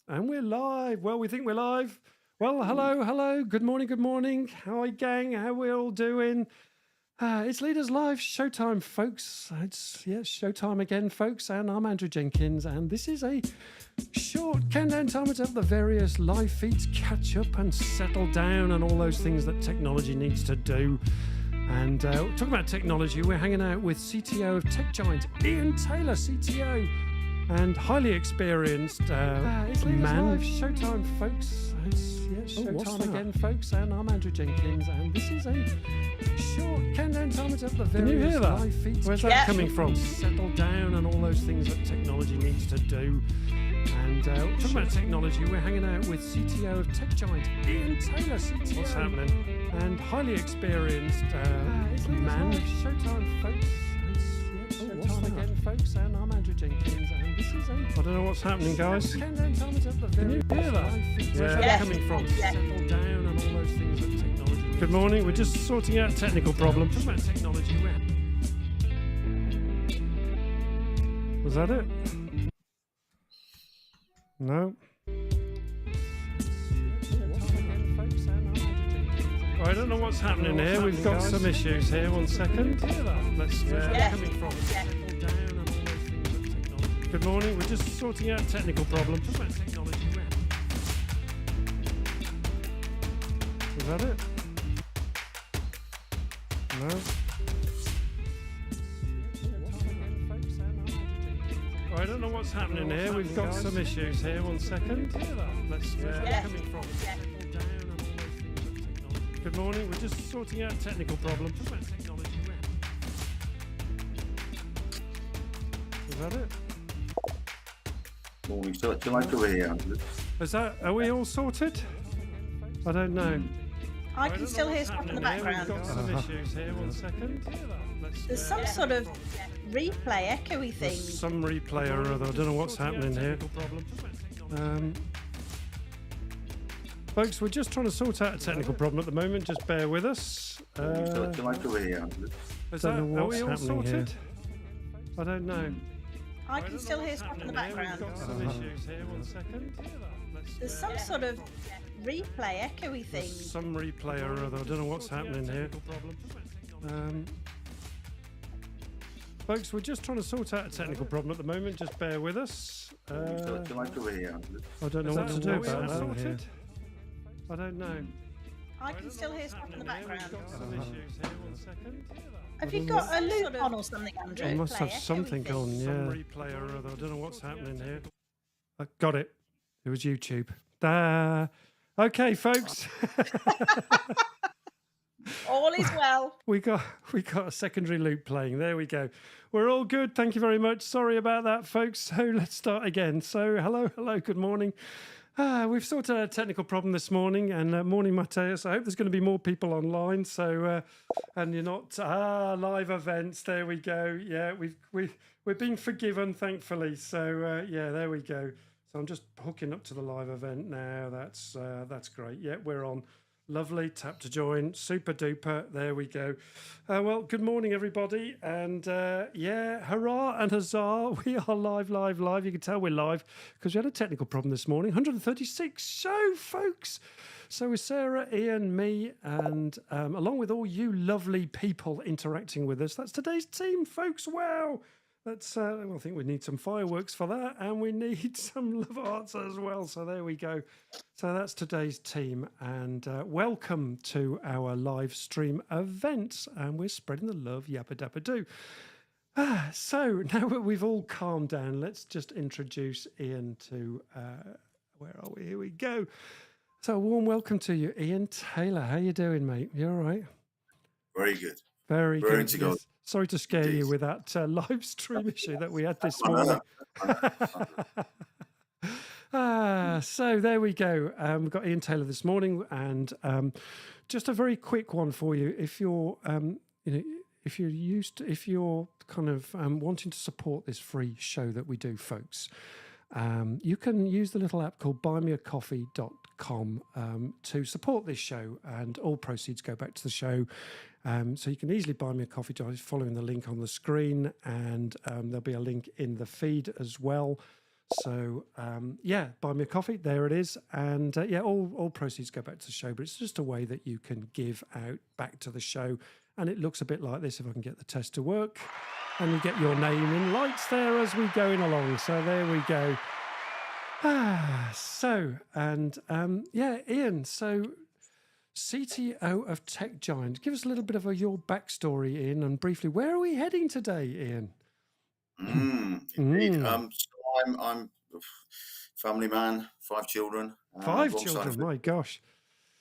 And we're live. Well, we think we're live. Well, hello. Good morning. How are you, gang? How we all doing? It's Leaders Live showtime, folks. It's showtime again, folks. And I'm Andrew Jenkins, and this is a short countdown timer to help the various live feeds catch up and settle down, and all those things that technology needs to do. And talking about technology, we're hanging out with CTO of TECHGIANT, Ian Taylor, CTO. And highly experienced it's man. Live showtime, folks. It's showtime again, folks. And I'm Andrew Jenkins, and this is a short countdown timer to the Can you various hear that? live feeds. Where's that coming from? Settle down and all those things that technology needs to do. And talking about technology, we're hanging out with CTO of TECHGIANT, Ian Taylor, CTO. What's happening? And highly experienced It's man. Live Showtime, folks. what's Showtime that? again, folks. And I'm Andrew Jenkins, and this is a I don't know what's happening, guys. countdown timer to the Can you various hear that? live feeds. Where's that coming from? Settle down and all those things that technology needs Good morning. We're just sorting out technical problems. Talking about technology, Was that it? No. I don't know what's happening here. We've got some issues here. 1 second. Let's. coming from. Good morning. We're just sorting out technical problems. Talking about technology, Was that it? No. I don't know what's happening here. We've got some issues here. 1 second. Let's. coming from. Good morning. We're just sorting out technical problems. Talking about technology, Was that it? Morning, so do you like over here, Andrew? Is that? Are we all sorted? I don't know. I can still hear stuff in the background. We've got some issues here. 1 second. Let's. There's some sort of replay, echoey thing. There's some replay or other. I don't know what's happening here. Folks, we're just trying to sort out a technical problem at the moment. Just bear with us. So do you like over here, Andrew? Is don't that, know are what's we all happening sorted? I don't know. I can still hear stuff in the background. We've got some issues here. 1 second. There's some sort of replay, echoey thing. There's some replay or other. I don't know what's happening here. Folks, we're just trying to sort out a technical problem at the moment. Just bear with us. So do you like over here, Andrew? I don't know what to do about that here. I don't know. I can still hear stuff in the background. We've got some issues here. 1 second. Have you got a loop on or something, Andrew? I must have Replay, something echoey on, thing. yeah. Some replay or other. I don't know what's happening here. I got it. It was YouTube. Okay, folks. All is well. we got a secondary loop playing. There we go. We're all good. Thank you very much. Sorry about that, folks. So let's start again. So hello. Good morning. We've sorted out a technical problem this morning, and morning, Mateus. I hope there's going to be more people online. So, and you're not live events. There we go. Yeah, we've been forgiven, thankfully. So yeah, there we go. So I'm just hooking up to the live event now. That's great. Yeah, we're on. Lovely. Tap to join. Super duper. There we go. Well, good morning, everybody. And yeah, hurrah and huzzah. We are live. You can tell we're live because we had a technical problem this morning. 136 show, folks. So with Sarah, Ian, me, and along with all you lovely people interacting with us, that's today's team, folks. Wow. That's, I think we need some fireworks for that, and we need some love hearts as well. So there we go. So that's today's team, and welcome to our live stream event. And we're spreading the love, yappa dabba do. So now that we've all calmed down, let's just introduce Ian to, where are we? Here we go. So a warm welcome to you, Ian Taylor. How you doing, mate? You all right? Very good. Very Very good. to go. Yes. Sorry to scare you with that live stream issue that we had this morning. So there we go. We've got Ian Taylor this morning, and just a very quick one for you. If you're, if you're kind of wanting to support this free show that we do, folks, you can use the little app called buymeacoffee.com to support this show, and all proceeds go back to the show. So you can easily buy me a coffee just following the link on the screen, and there'll be a link in the feed as well. So yeah, buy me a coffee. There it is, and yeah, all proceeds go back to the show. But it's just a way that you can give out back to the show, and it looks a bit like this. If I can get the test to work, and you get your name in lights there as we going along. So there we go. So and yeah, Ian. So CTO of TECHGIANT. Give us a little bit of your backstory, Ian, and briefly, where are we heading today, Ian? Indeed. So I'm a family man, 5 children. 5 alongside children, of- my gosh.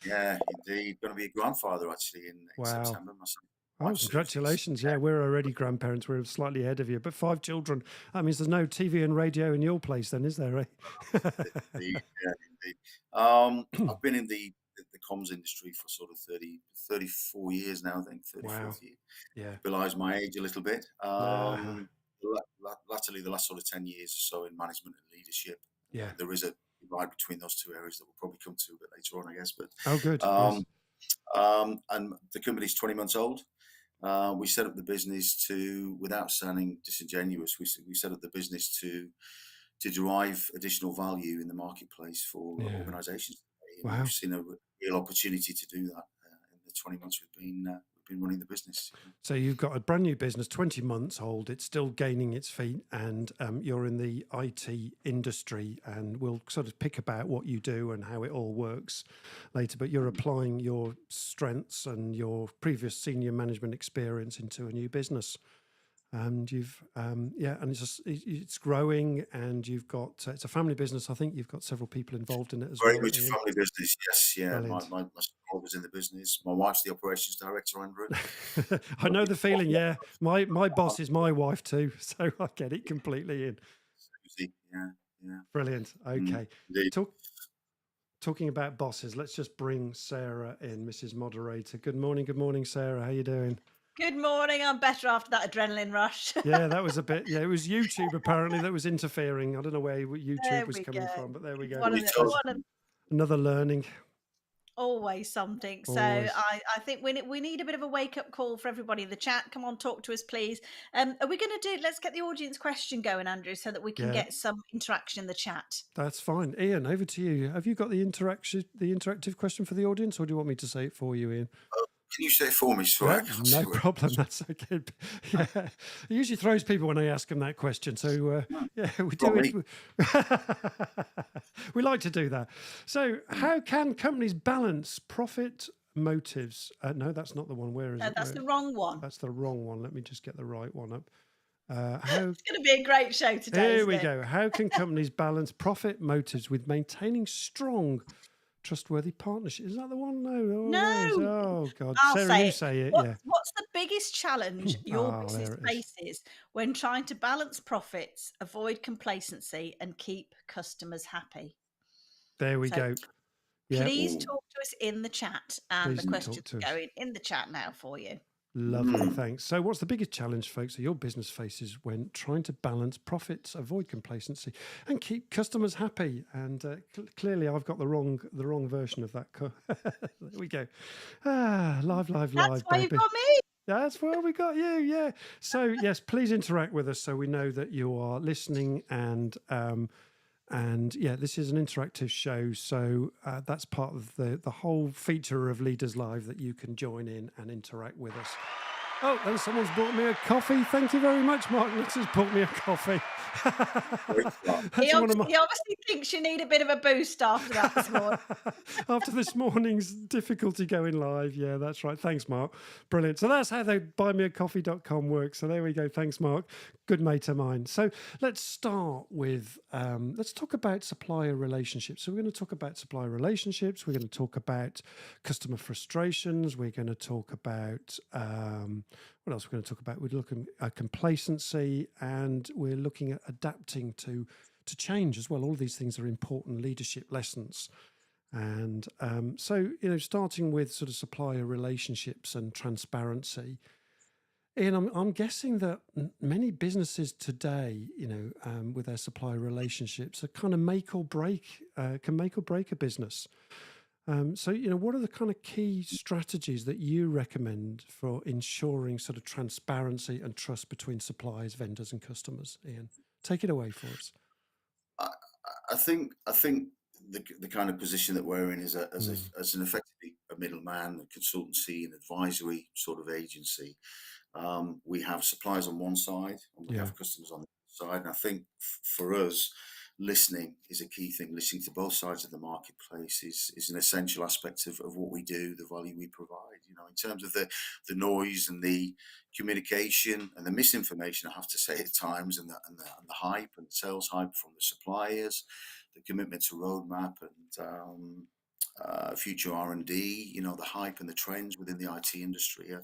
Yeah, indeed. Going to be a grandfather actually in Wow. September. My son, Oh, wife's 60s. congratulations. Yeah, we're already grandparents. We're slightly ahead of you. But 5 children, that means there's no TV and radio in your place then, is there, eh? Indeed, yeah, indeed. I've been in the comms industry for sort of 34 years now, I think, 34th Wow. year. Yeah. Belies my age a little bit. Latterly, the last sort of 10 years or so in management and leadership. Yeah. There is a divide between those two areas that we'll probably come to a bit later on, I guess. But Oh, good. Yes. and the company's 20 months old. We set up the business to, without sounding disingenuous, we set up the business to derive additional value in the marketplace for Yeah. organisations. Wow. We've seen a real opportunity to do that in the 20 months we've been running the business. So you've got a brand new business, 20 months old. It's still gaining its feet, and you're in the IT industry, and we'll sort of pick about what you do and how it all works later. But you're applying your strengths and your previous senior management experience into a new business. And you've, yeah, and it's growing, and you've got, it's a family business. I think you've got several people involved in it as Very well. much a Ian. family business, yes. Yeah, my Brilliant. son was in the business. My wife's the operations director, Andrew. I know the feeling. Yeah, my boss is my wife too, so I get it completely. In Susie, yeah. brilliant. Okay, Indeed. talking about bosses, let's just bring Sarah in, Mrs. Moderator. Good morning, Sarah. How you doing? Good morning. I'm better after that adrenaline rush. Yeah, that was a bit. Yeah, it was YouTube apparently that was interfering. I don't know where There YouTube was we coming go. from, but there we go. Another learning. Always something. So Always. I think we need a bit of a wake up call for everybody in the chat. Come on, talk to us, please. Are we going to let's get the audience question going, Andrew, so that we can get some interaction in the chat. That's fine. Ian, over to you. Have you got the interactive question for the audience, or do you want me to say it for you, Ian? Can you say it for me? Sorry, no problem. That's okay. Yeah, it usually throws people when I ask them that question. So yeah, we do it. We like to do that. So, how can companies balance profit motives? No, that's not the one. Where is it? That's the wrong one. That's the wrong one. Let me just get the right one up. It's going to be a great show today. Here we go. How can companies balance profit motives with maintaining strong, trustworthy partnership? Is that the one? No. Oh God, I'll Sarah, say you say it. What's the biggest Hmm. challenge your business faces when trying to balance profits, avoid complacency, and keep customers happy? There we go. Yeah. Please talk to us in the chat, and Please the questions talk to are us. going in the chat now for you. Lovely, thanks. So what's the biggest challenge, folks, that your business faces when trying to balance profits, avoid complacency, and keep customers happy? And clearly I've got the wrong version of that. There we go. Live, That's why baby. you've got me. That's why we got you, yeah. So yes, please interact with us so we know that you are listening, and yeah, this is an interactive show, so that's part of the whole feature of Leaders Live, that you can join in and interact with us. Oh, and someone's brought me a coffee. Thank you very much, Mark. Has brought me a coffee. He obviously thinks you need a bit of a boost after that this morning. After this morning's difficulty going live. Yeah, that's right. Thanks, Mark. Brilliant. So that's how the buymeacoffee.com works. So there we go. Thanks, Mark. Good mate of mine. So let's start with, let's talk about supplier relationships. So we're going to talk about supplier relationships. We're going to talk about customer frustrations. We're going to talk about, what else we're going to talk about? We're looking at complacency, and we're looking at adapting to change as well. All of these things are important leadership lessons. And so, starting with sort of supplier relationships and transparency. Ian, I'm guessing that many businesses today, with their supplier relationships, are kind of make or break a business. So, what are the kind of key strategies that you recommend for ensuring sort of transparency and trust between suppliers, vendors, and customers? Ian, take it away for us. I, I think the kind of position that we're in is as an effectively a middleman, a consultancy, an advisory sort of agency. We have suppliers on one side and we have customers on the other side. And I think for us, listening is a key thing. Listening to both sides of the marketplace is an essential aspect of what we do, the value we provide. You know, in terms of the noise and the communication and the misinformation, I have to say at times, and the hype and sales hype from the suppliers, the commitment to roadmap and future R&D. You know, the hype and the trends within the IT industry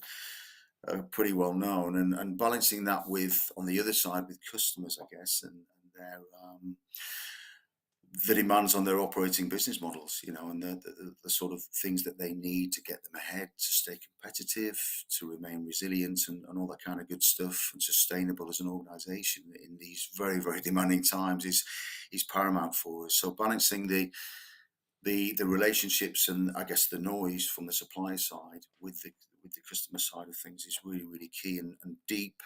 are pretty well known, and balancing that with, on the other side, with customers, I guess, and their the demands on their operating business models, you know, and the sort of things that they need to get them ahead, to stay competitive, to remain resilient, and all that kind of good stuff, and sustainable as an organization in these very, very demanding times is paramount for us. So balancing the relationships and, I guess, the noise from the supply side with the customer side of things is really, really key, and deep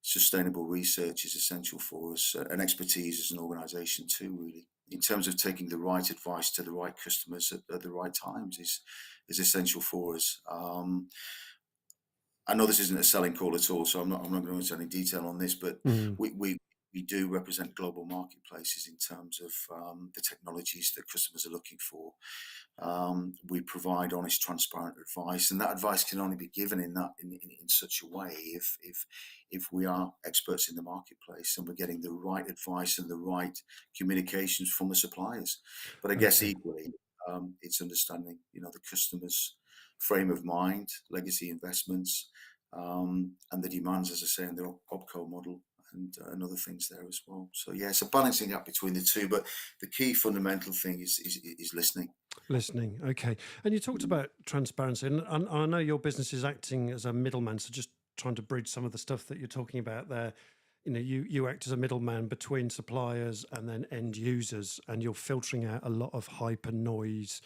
sustainable research is essential for us, and expertise as an organization too, really, in terms of taking the right advice to the right customers at the right times is essential for us. I know this isn't a selling call at all, so I'm not going to go into any detail on this, but we do represent global marketplaces in terms of the technologies that customers are looking for. We provide honest, transparent advice, and that advice can only be given in such a way if we are experts in the marketplace and we're getting the right advice and the right communications from the suppliers. But I guess equally, it's understanding, you know, the customer's frame of mind, legacy investments, and the demands, as I say, in the OpCo model, and other things there as well. So yeah, it's a balancing act between the two, but the key fundamental thing is listening. Listening, okay. And you talked about transparency, and I know your business is acting as a middleman, so just trying to bridge some of the stuff that you're talking about there. You know, you act as a middleman between suppliers and then end users, and you're filtering out a lot of hype and noise.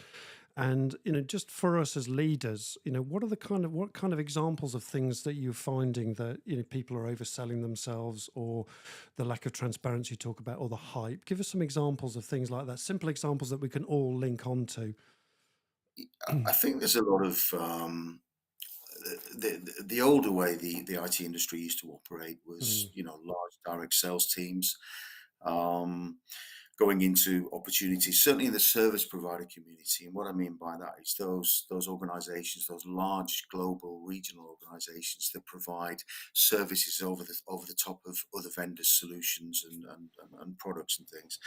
And, you know, just for us as leaders, you know, what kind of examples of things that you're finding that, you know, people are overselling themselves, or the lack of transparency you talk about, or the hype? Give us some examples of things like that, simple examples that we can all link onto. I think there's a lot of the older way the IT industry used to operate was, you know, large direct sales teams. Going into opportunities, certainly in the service provider community. And what I mean by that is those organizations, those large global regional organizations that provide services over the top of other vendors' solutions and products and things.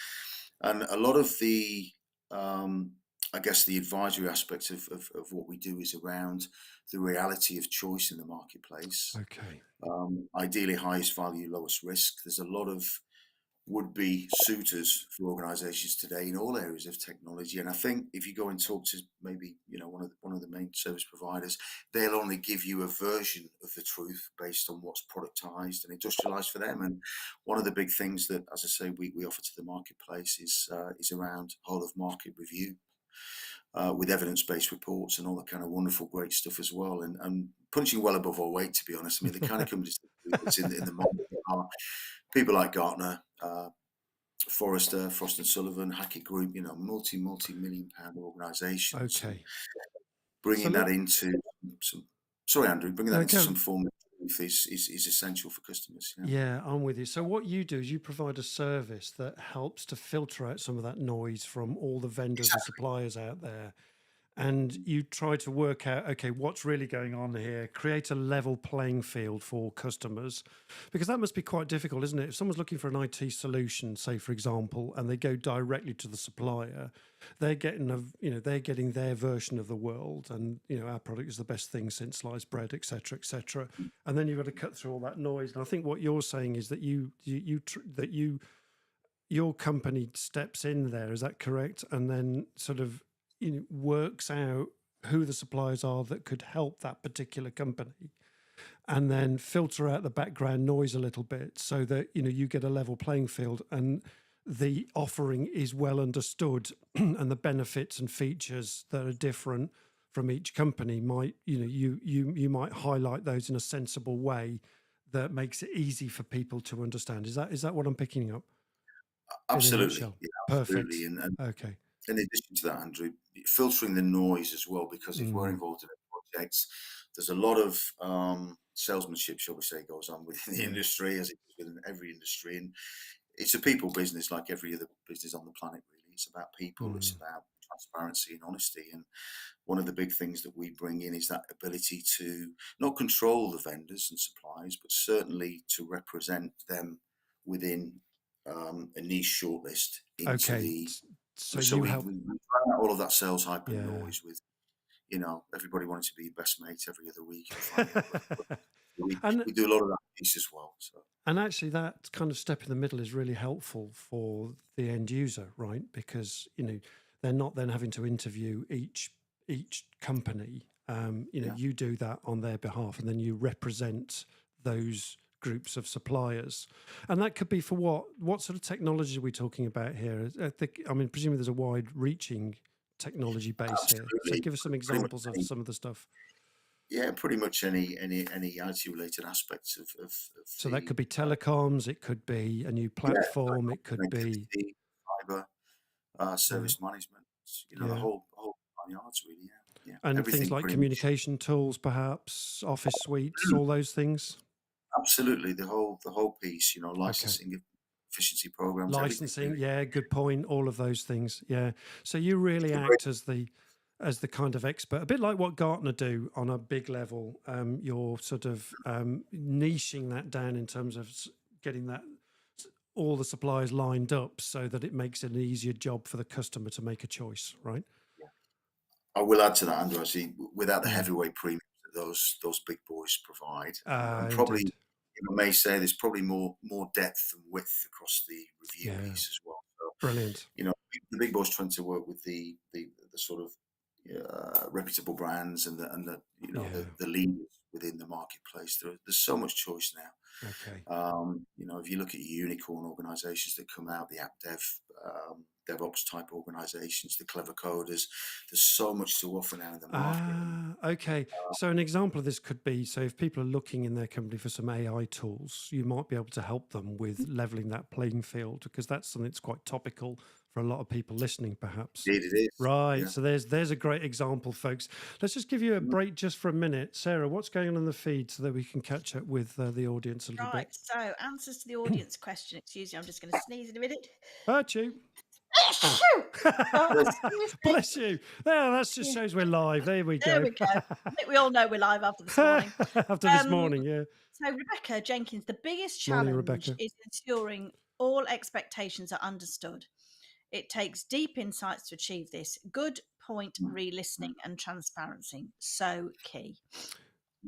And a lot of the I guess the advisory aspect of what we do is around the reality of choice in the marketplace. Okay. Ideally highest value, lowest risk. There's a lot of would-be suitors for organizations today in all areas of technology. And I think if you go and talk to maybe, you know, one of the main service providers, they'll only give you a version of the truth based on what's productized and industrialized for them. And one of the big things that, as I say, we offer to the marketplace is around whole of market review, with evidence-based reports and all that kind of wonderful, great stuff as well. And punching well above our weight, to be honest. I mean, the kind of companies that's in the market are people like Gartner, Forrester, Frost & Sullivan, Hackett Group, you know, multi-million pound organizations. Okay. Bringing that into some, sorry, Andrew, bringing that into some form of truth is essential for customers. Yeah, I'm with you. So what you do is you provide a service that helps to filter out some of that noise from all the vendors and suppliers out there. And you try to work out, okay, what's really going on here, create a level playing field for customers, because that must be quite difficult, isn't it? If someone's looking for an IT solution, say, for example, and they go directly to the supplier, they're getting they're getting their version of the world, and, you know, our product is the best thing since sliced bread, et cetera, and then you've got to cut through all that noise. And I think what you're saying is that your company steps in there, is that correct? And then sort of, you know, works out who the suppliers are that could help that particular company, and then filter out the background noise a little bit so that, you know, you get a level playing field and the offering is well understood and the benefits and features that are different from each company might, you know, you might highlight those in a sensible way that makes it easy for people to understand. Is that what I'm picking up? Absolutely, yeah, Perfect. absolutely. And Okay. in addition to that, Andrew, filtering the noise as well, because if we're Mm. involved in a project, there's a lot of salesmanship, shall we say, goes on within the industry, as it is within every industry. And it's a people business like every other business on the planet, really. It's about people, it's about transparency and honesty. And one of the big things that we bring in is that ability to not control the vendors and suppliers, but certainly to represent them within a niche shortlist into Okay. the. So So you we help. drown out all of that sales hype and Yeah. noise with, everybody wanting to be your best mate every other week and finding out and we do a lot of that piece as well. So and actually, that kind of step in the middle is really helpful for the end user, right? Because they're not then having to interview each company. yeah, You do that on their behalf, and then you represent those groups of suppliers. And that could be for what sort of technology are we talking about here? I mean, presumably there's a wide-reaching technology base here. So absolutely. give us some Pretty much examples of some of the stuff. pretty much any IT related aspects of So that the could be telecoms, it could be a new platform, it could be connectivity, fiber, yeah, service management. The yeah. whole nine yards, really. Yeah, And things everything like pretty much. communication tools, perhaps, office suites, all those things. Absolutely, the whole piece. Okay. Licensing, efficiency programs, everything Licensing, really. yeah, good point. All of those things. Yeah. So you really It's a great. act as the kind of expert, a bit like what Gartner do on a big level. You're sort of niching that down in terms of getting all the suppliers lined up so that it makes it an easier job for the customer to make a choice, right? I will add to that, Andrew. Actually, without the Mm. heavyweight premiums that those big boys provide, and probably, Indeed. I may say, there's probably more depth and width across the review Yeah. piece as well. So, Brilliant. the big boys trying to work with the sort of reputable brands and the Yeah. the leaders within the marketplace. There's so much choice now. Okay. If you look at unicorn organizations that come out, the app DevOps type organizations, the clever coders, there's so much to offer now in the market. Okay. So an example of this could be, so if people are looking in their company for some AI tools, you might be able to help them with leveling that playing field, because that's something that's quite topical for a lot of people listening, perhaps. Indeed it is. Right. Yeah. So there's a great example, folks. Let's just give you a break just for a minute. Sarah, what's going on in the feed so that we can catch up with the audience a little Right. bit? So answers to the audience question. Excuse me, I'm just going to sneeze in a minute. Achoo. Oh, excuse me. Bless you. There, that just shows we're live. There we go. There we go. I think we all know we're live after this morning. After this morning, yeah. So Rebecca Jenkins, the biggest Morning, challenge Rebecca. is ensuring all expectations are understood. It takes deep insights to achieve this. Good point, re-listening and transparency. So key.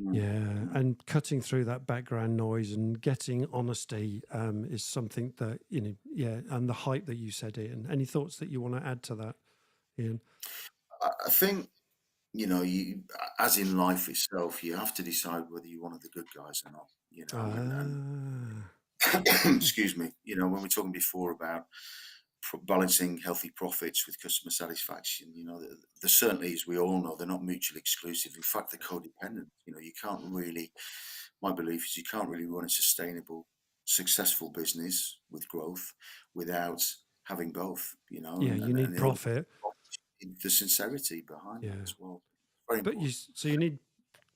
Yeah, and cutting through that background noise and getting honesty is something that, and the hype that you said, Ian. Any thoughts that you want to add to that, Ian? I think, you, as in life itself, you have to decide whether you're one of the good guys or not, and excuse me, when we're talking before about balancing healthy profits with customer satisfaction, there certainly, as we all know, they're not mutually exclusive. In fact, they're codependent. You can't really, my belief is you can't really run a sustainable, successful business with growth without having both, Yeah, you need profit. The sincerity behind it as well. Very important. So you need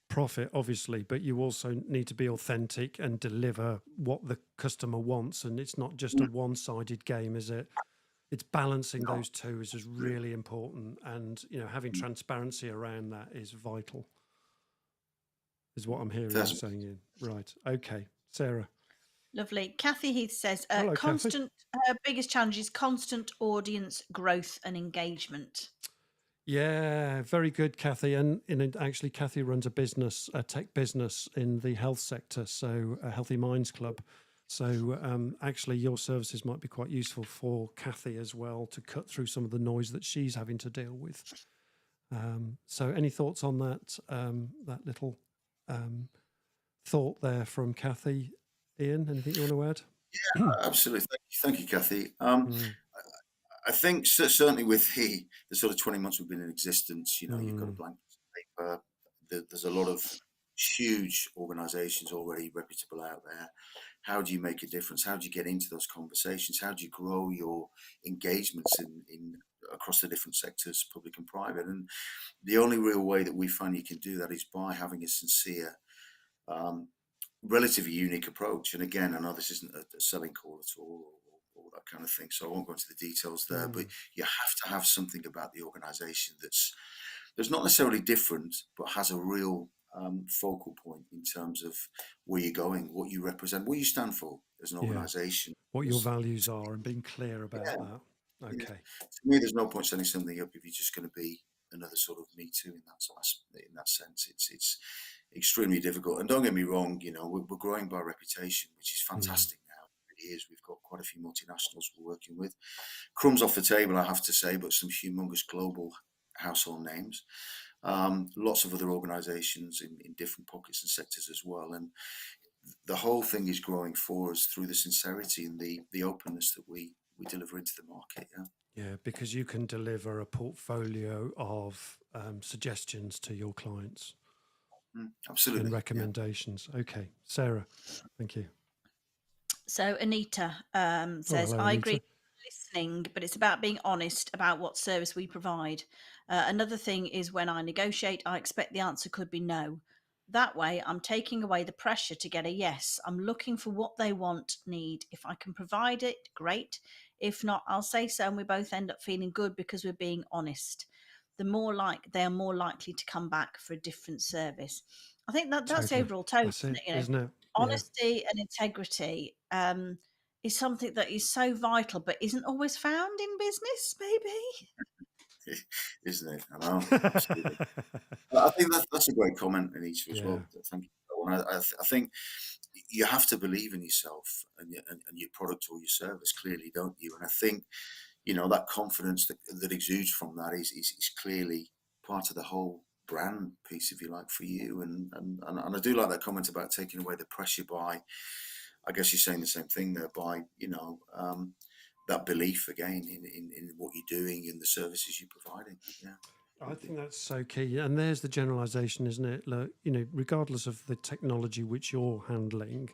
profit, obviously, but you also need to be authentic and deliver what the customer wants. And it's not just a one-sided game, is it? It's balancing those two is just really important. And, having transparency around that is vital, is what I'm hearing you saying, Ian. Right. Okay. Sarah. Lovely. Kathy Heath says, Hello, constant, biggest challenge is constant audience growth and engagement. Yeah, very good, Kathy. And actually, Kathy runs a tech business in the health sector, so a Healthy Minds Club. So actually, your services might be quite useful for Kathy as well to cut through some of the noise that she's having to deal with. So any thoughts on that, that little thought there from Kathy? Ian, anything you want to add? Yeah, absolutely. Thank you, Kathy. I think certainly with the sort of 20 months we've been in existence, you've got a blank piece of paper. There's a lot of huge organizations already reputable out there. how do you make a difference? How do you get into those conversations? How do you grow your engagements in across the different sectors, public and private? And the only real way that we find you can do that is by having a sincere, relatively unique approach. And again, I know this isn't a selling call at all, or that kind of thing, so I won't go into the details there. But you have to have something about the organisation that's not necessarily different, but has a real focal point in terms of where you're going, what you represent, what you stand for as an organisation. What your values are, and being clear about that. Okay. To me, there's no point setting something up if you're just going to be another sort of Me Too in that sense. It's extremely difficult. And don't get me wrong, we're growing by reputation, which is fantastic now. It is. We've got quite a few multinationals we're working with. Crumbs off the table, I have to say, but some humongous global household names. Lots of other organisations in different pockets and sectors as well. And the whole thing is growing for us through the sincerity and the openness that we deliver into the market. Yeah, because you can deliver a portfolio of suggestions to your clients. Absolutely. And recommendations. Okay. Sarah, thank you. So Anita says, hello, I Anita. agree listening, but it's about being honest about what service we provide. Another thing is when I negotiate, I expect the answer could be no. That way, I'm taking away the pressure to get a yes. I'm looking for what they need. If I can provide it, great. If not, I'll say so, and we both end up feeling good because we're being honest. They are more likely to come back for a different service. I think that's the overall tone, isn't it? Honesty and integrity is something that is so vital, but isn't always found in business, maybe. Isn't it? I know, absolutely. I think that's a great comment, Anita, as well. Thank you. I think you have to believe in yourself and your product or your service, clearly, don't you? And I think, that confidence that exudes from that is clearly part of the whole brand piece, if you like, for you. And I do like that comment about taking away the pressure by, I guess you're saying the same thing there, by, that belief again in what you're doing and the services you're providing. I think that's so key. And there's the generalization, isn't it? Look, regardless of the technology which you're handling,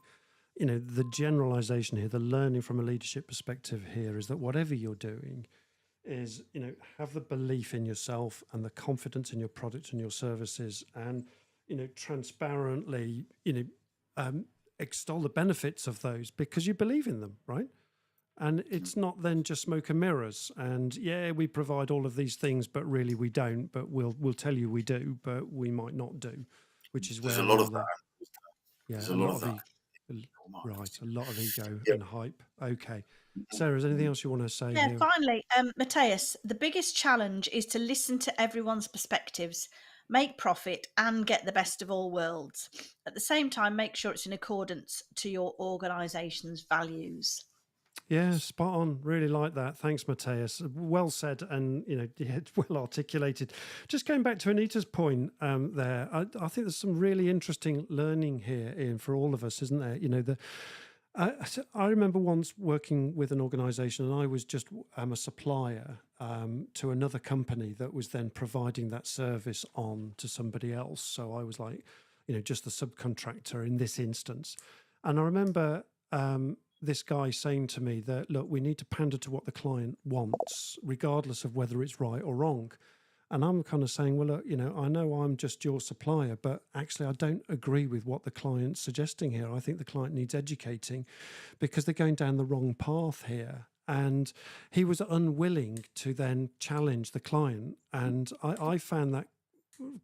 the generalization here, the learning from a leadership perspective here is that whatever you're doing is, have the belief in yourself and the confidence in your product and your services, and, transparently, extol the benefits of those because you believe in them, right? And it's not then just smoke and mirrors. And we provide all of these things, but really we don't. But we'll tell you we do, but we might not do, which is where there's a lot of that. There's a lot of that. Right, a lot of ego and hype. Okay. Sarah, is there anything else you want to say? Yeah, finally, Matthias, the biggest challenge is to listen to everyone's perspectives, make profit and get the best of all worlds. At the same time, make sure it's in accordance to your organisation's values. Yeah, spot on. Really like that. Thanks, Matthias. Well said, and well articulated. Just going back to Anita's point there, I think there's some really interesting learning here, Ian, for all of us, isn't there? I remember once working with an organisation, and I was just a supplier to another company that was then providing that service on to somebody else. So I was like, just the subcontractor in this instance. And I remember this guy saying to me that, look, we need to pander to what the client wants, regardless of whether it's right or wrong. And I'm kind of saying, well, look, I know I'm just your supplier, but actually I don't agree with what the client's suggesting here. I think the client needs educating because they're going down the wrong path here. And he was unwilling to then challenge the client. And I found that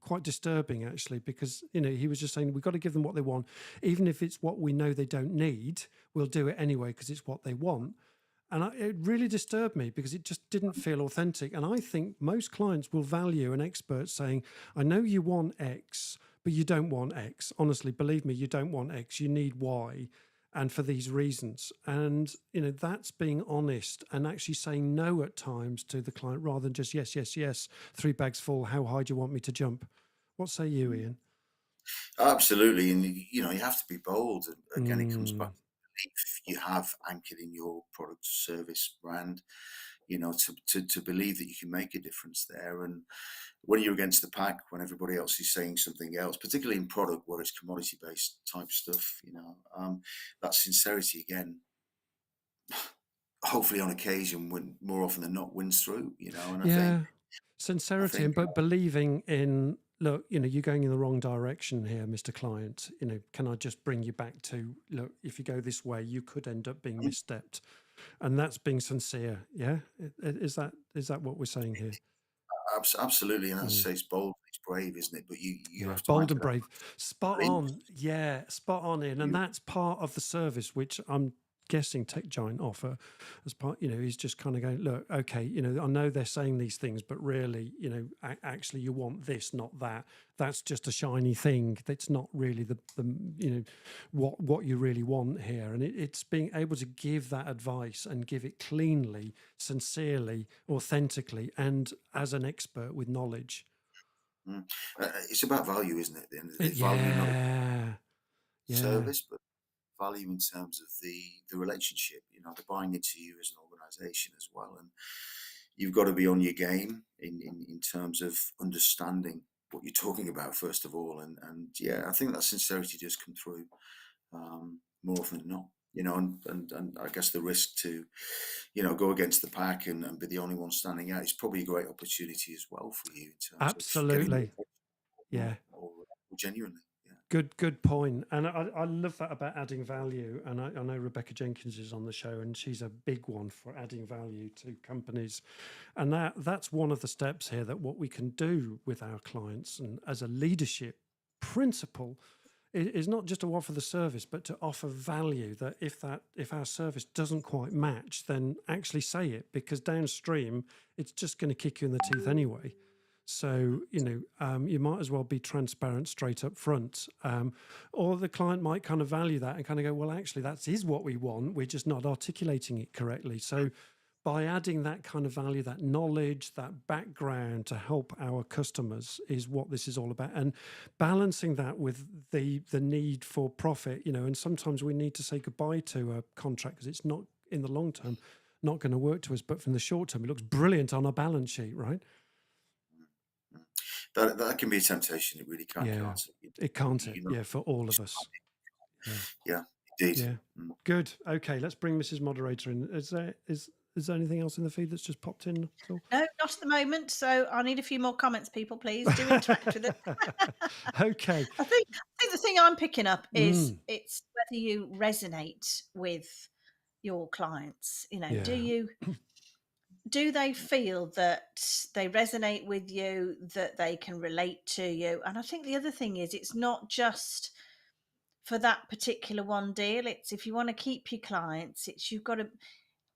quite disturbing, actually, because he was just saying we've got to give them what they want, even if it's what we know they don't need. We'll do it anyway because it's what they want. And it really disturbed me because it just didn't feel authentic. And I think most clients will value an expert saying, I know you want X, but you don't want X. Honestly, believe me, you don't want X. You need Y. And for these reasons. And, that's being honest and actually saying no at times to the client rather than just yes, yes, yes, 3 bags full. How high do you want me to jump? What say you, Ian? Absolutely. And, you have to be bold. Again, it comes back to the belief you have anchored in your product, service, brand. to believe that you can make a difference there. And when you're against the pack, when everybody else is saying something else, particularly in product where it's commodity based type stuff, that sincerity again, hopefully on occasion, more often than not, wins through. And Yeah, sincerity and think but believing in, look, you're going in the wrong direction here, Mr. Client. Can I just bring you back to, look, if you go this way, you could end up being misstepped, and that's being sincere. Yeah, is that what we're saying here? absolutely, and as I say, it's bold, it's brave, isn't it? But you have to bold act and brave, spot on. Yeah, spot on in, and that's part of the service which I'm guessing TechGiant offer as part. He's just kind of going, look, okay, I know they're saying these things, but really, actually you want this, not that. That's just a shiny thing. That's not really the what you really want here. And it's being able to give that advice and give it cleanly, sincerely, authentically, and as an expert with knowledge. It's about value, isn't it? At the end of the day, value, not service, but value in terms of the relationship. They're buying into you as an organization as well, and you've got to be on your game in terms of understanding what you're talking about first of all. And yeah, I think that sincerity does come through more often than not. And I guess the risk to go against the pack and be the only one standing out is probably a great opportunity as well for you in terms absolutely of or genuinely. Good point. And I love that about adding value. And I know Rebecca Jenkins is on the show, and she's a big one for adding value to companies. And that's one of the steps here, that what we can do with our clients and as a leadership principle is not just to offer the service, but to offer value. That if our service doesn't quite match, then actually say it, because downstream it's just going to kick you in the teeth anyway. So, you might as well be transparent straight up front. Or the client might kind of value that and kind of go, well, actually, that is what we want. We're just not articulating it correctly. So by adding that kind of value, that knowledge, that background to help our customers is what this is all about. And balancing that with the need for profit, and sometimes we need to say goodbye to a contract because it's not, in the long term, not going to work to us. But from the short term, it looks brilliant on our balance sheet, right? That can be a temptation. It really can. Can't it? It can't. For all of us. Yeah, indeed. Yeah. Good. Okay, let's bring Mrs. Moderator in. Is there anything else in the feed that's just popped in at all? No, not at the moment. So I need a few more comments, people. Please do interact with it. Okay. I think the thing I'm picking up is it's whether you resonate with your clients. Do they feel that they resonate with you, that they can relate to you? And I think the other thing is, it's not just for that particular one deal. It's, if you want to keep your clients, you've got to,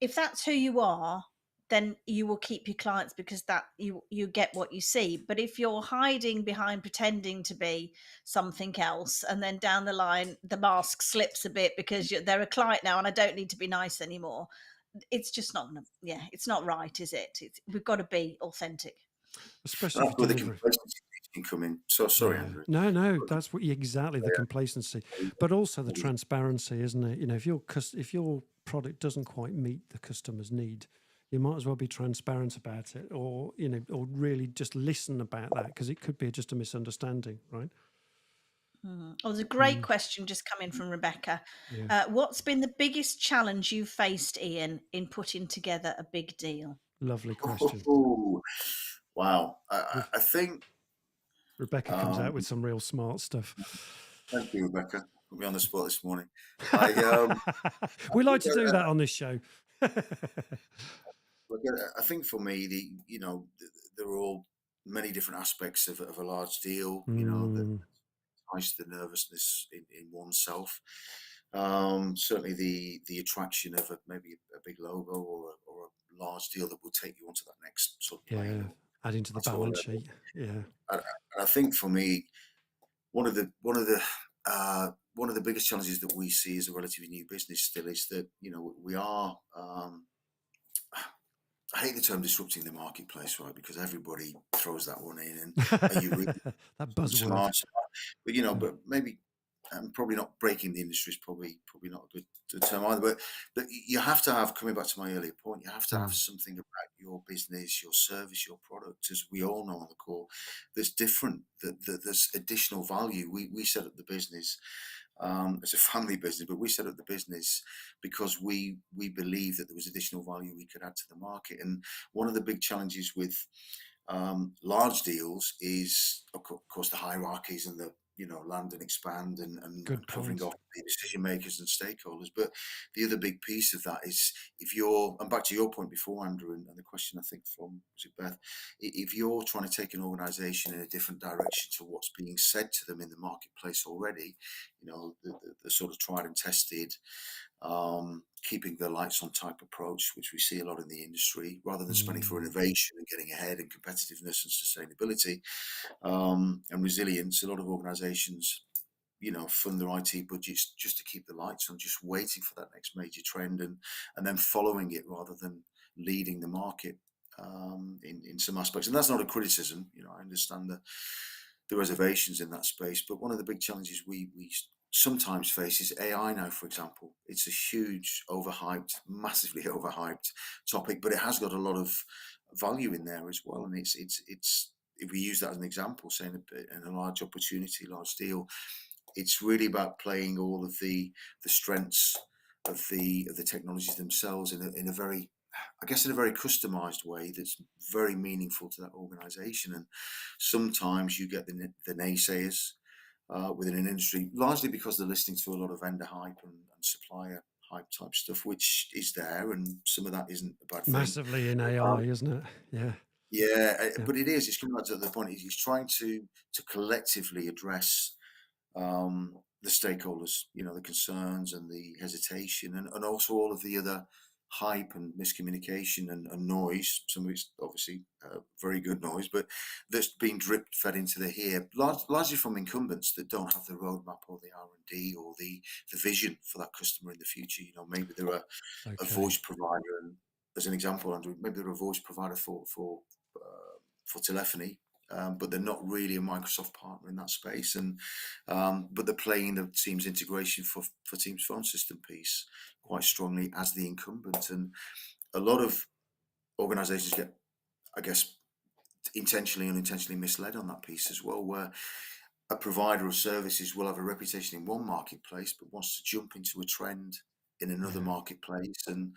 if that's who you are, then you will keep your clients, because that you get what you see. But if you're hiding behind pretending to be something else, and then down the line the mask slips a bit because they're a client now and I don't need to be nice anymore, it's just not gonna, it's not right, is it? We've got to be authentic, especially where the complacency can come in. So sorry, Andrew. No, that's what exactly the complacency, but also the transparency, isn't it? If your product doesn't quite meet the customer's need, you might as well be transparent about it, or or really just listen about that, because it could be just a misunderstanding, right? Oh, there's a great question just come in from Rebecca. What's been the biggest challenge you've faced, Ian, in putting together a big deal? Lovely question. Wow. I think Rebecca comes out with some real smart stuff. Thank you, Rebecca. Put me on the spot this morning. We like to do that on this show. Look, I think for me, there are all many different aspects of a large deal. The nervousness in oneself. Certainly the attraction of maybe a big logo or a large deal that will take you onto that next sort of plane. Adding to the balance sheet. I think for me, one of the biggest challenges that we see as a relatively new business still is that we are. I hate the term disrupting the marketplace, right? Because everybody throws that one in, and are you really that buzzword? But but maybe and probably not breaking the industry is probably not a good term either. But you have to have, coming back to my earlier point, you have to have something about your business, your service, your product, as we all know on the call, that's different. That there's additional value. We set up the business as a family business, but we set up the business because we believe that there was additional value we could add to the market. And one of the big challenges with large deals is, of course, the hierarchies and the land and expand and covering off the decision makers and stakeholders. But the other big piece of that is, if you're, and back to your point before, Andrew, and the question I think from, was it Beth, if you're trying to take an organization in a different direction to what's being said to them in the marketplace already, the sort of tried and tested, keeping the lights on type approach, which we see a lot in the industry, rather than spending for innovation and getting ahead and competitiveness and sustainability and resilience. A lot of organizations, fund their IT budgets just to keep the lights on, just waiting for that next major trend and then following it rather than leading the market in some aspects. And that's not a criticism. I understand the reservations in that space, but one of the big challenges we sometimes faces AI now, for example. It's a huge, overhyped, massively overhyped topic, but it has got a lot of value in there as well. And it's if we use that as an example, saying in a large opportunity, large deal, it's really about playing all of the strengths of the technologies themselves in a very, I guess, in a very customized way that's very meaningful to that organization. And sometimes you get the naysayers within an industry, largely because they're listening to a lot of vendor hype and supplier hype type stuff, which is there, and some of that isn't a bad thing. Massively in AI, isn't it? Yeah, but it is. It's coming back to the point. He's trying to collectively address the stakeholders, the concerns and the hesitation, and also all of the other hype and miscommunication and noise. Some of it's obviously very good noise, but that's being fed into the here, largely from incumbents that don't have the roadmap or the R&D or the vision for that customer in the future. Maybe they're a voice provider, and as an example, Andrew, maybe they're a voice provider for telephony, but they're not really a Microsoft partner in that space, and but they're playing the Teams integration for Teams phone system piece quite strongly as the incumbent. And a lot of organizations get, I guess, intentionally and unintentionally misled on that piece as well, where a provider of services will have a reputation in one marketplace but wants to jump into a trend in another marketplace, and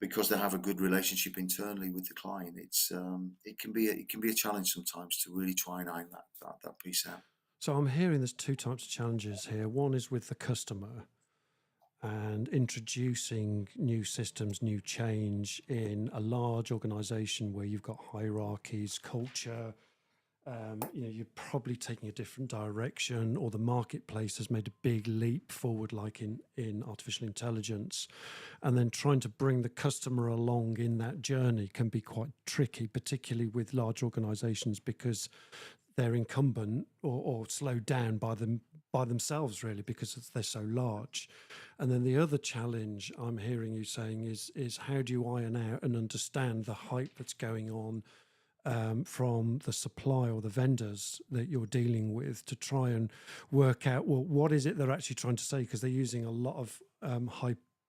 because they have a good relationship internally with the client, it can be a challenge sometimes to really try and iron that piece out. So I'm hearing there's two types of challenges here. One is with the customer and introducing new systems, new change in a large organization where you've got hierarchies, culture. You're probably taking a different direction, or the marketplace has made a big leap forward, like in artificial intelligence, and then trying to bring the customer along in that journey can be quite tricky, particularly with large organizations, because they're incumbent or slowed down by themselves, really, because they're so large. And then the other challenge I'm hearing you saying is how do you iron out and understand the hype that's going on from the supply or the vendors that you're dealing with, to try and work out, well, what is it they're actually trying to say? Because they're using a lot of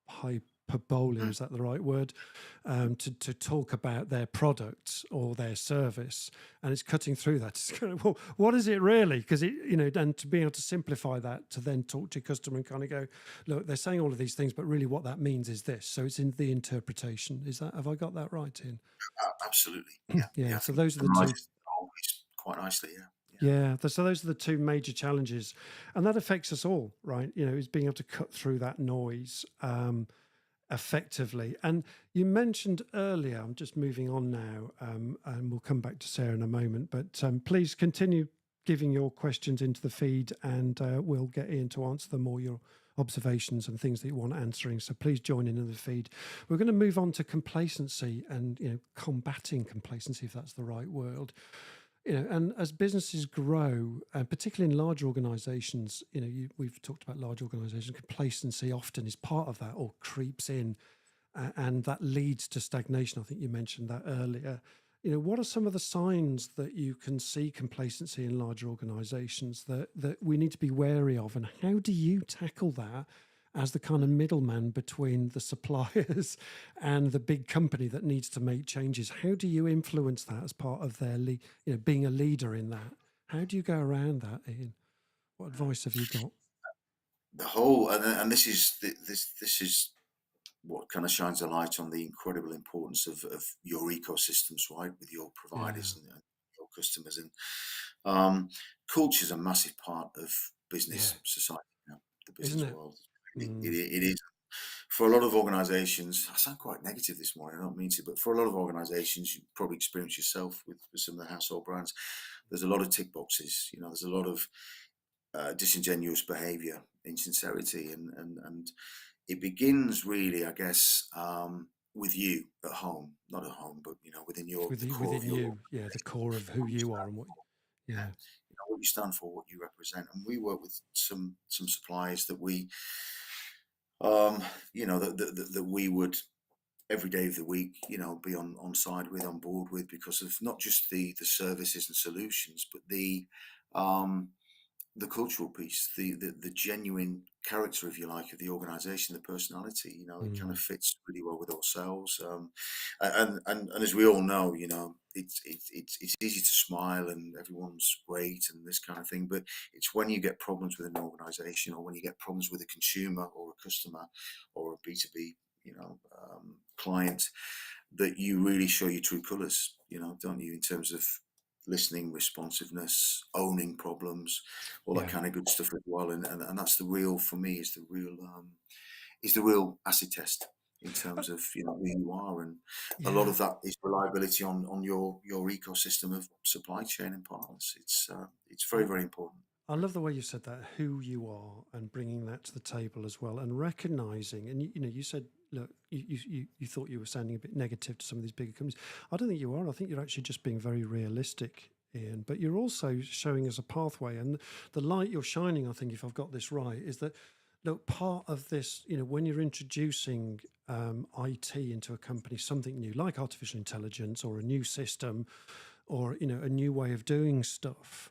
hyperbole, is that the right word, to talk about their product or their service, and it's cutting through that. It's kind of, well, what is it really? Because and to be able to simplify that, to then talk to your customer and kind of go, look, they're saying all of these things, but really what that means is this. So it's in the interpretation. Have I got that right, Ian? Absolutely. Yeah. So those are the two. Quite nicely, Yeah. So those are the two major challenges, and that affects us all, right? Is being able to cut through that noise effectively. And you mentioned earlier, I'm just moving on now, and we'll come back to Sarah in a moment, but please continue giving your questions into the feed, and we'll get Ian to answer them, or your observations and things that you want answering. So please join in the feed. We're going to move on to complacency and combating complacency, if that's the right word. And as businesses grow, and particularly in large organizations, we've talked about large organizations, complacency often is part of that, or creeps in, and that leads to stagnation. I think you mentioned that earlier. what are some of the signs that you can see complacency in larger organizations that we need to be wary of? And how do you tackle that as the kind of middleman between the suppliers and the big company that needs to make changes? How do you influence that as part of their, being a leader in that? How do you go around that, Ian? What advice have you got? The whole, and this is what kind of shines a light on the incredible importance of your ecosystems, right, with your providers and your customers. And culture is a massive part of business society, the business world. It is. For a lot of organizations, I sound quite negative this morning, I don't mean to, but for a lot of organizations, you probably experience yourself with some of the household brands, there's a lot of tick boxes, there's a lot of disingenuous behavior, insincerity, and it begins really, I guess, with you at home, not at home, but within the core of your, the core of who you are and what, what you stand for, what you represent. And we work with some suppliers that we, that we would every day of the week, be on side with, on board with, because of not just the services and solutions, but the cultural piece, the genuine character, if you like, of the organization, the personality. It kind of fits really well with ourselves. And as we all know, it's easy to smile and everyone's great and this kind of thing, but it's when you get problems with an organization, or when you get problems with a consumer or a customer or a B2B client, that you really show your true colors, don't you, in terms of listening, responsiveness, owning problems, all that kind of good stuff as well. And that's the real, for me, is the real acid test in terms of who you are. And a lot of that is reliability on your ecosystem of supply chain and partners. It's very, very important. I love the way you said that, who you are, and bringing that to the table as well, and recognizing. And you said, look, you thought you were sounding a bit negative to some of these bigger companies. I don't think you are. I think you're actually just being very realistic, Ian. But you're also showing us a pathway, and the light you're shining, I think, if I've got this right, is that, look, part of this, when you're introducing IT into a company, something new like artificial intelligence or a new system, or a new way of doing stuff,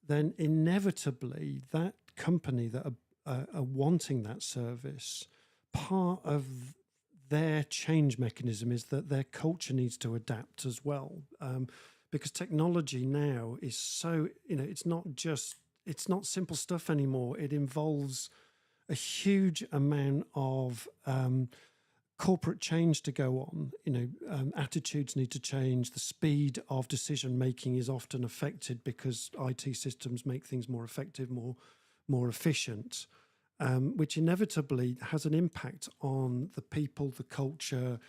then inevitably that company that are wanting that service, part of their change mechanism is that their culture needs to adapt as well, because technology now is so, it's not simple stuff anymore. It involves a huge amount of corporate change to go on. Attitudes need to change. The speed of decision making is often affected because IT systems make things more effective, more efficient, which inevitably has an impact on the people, the culture,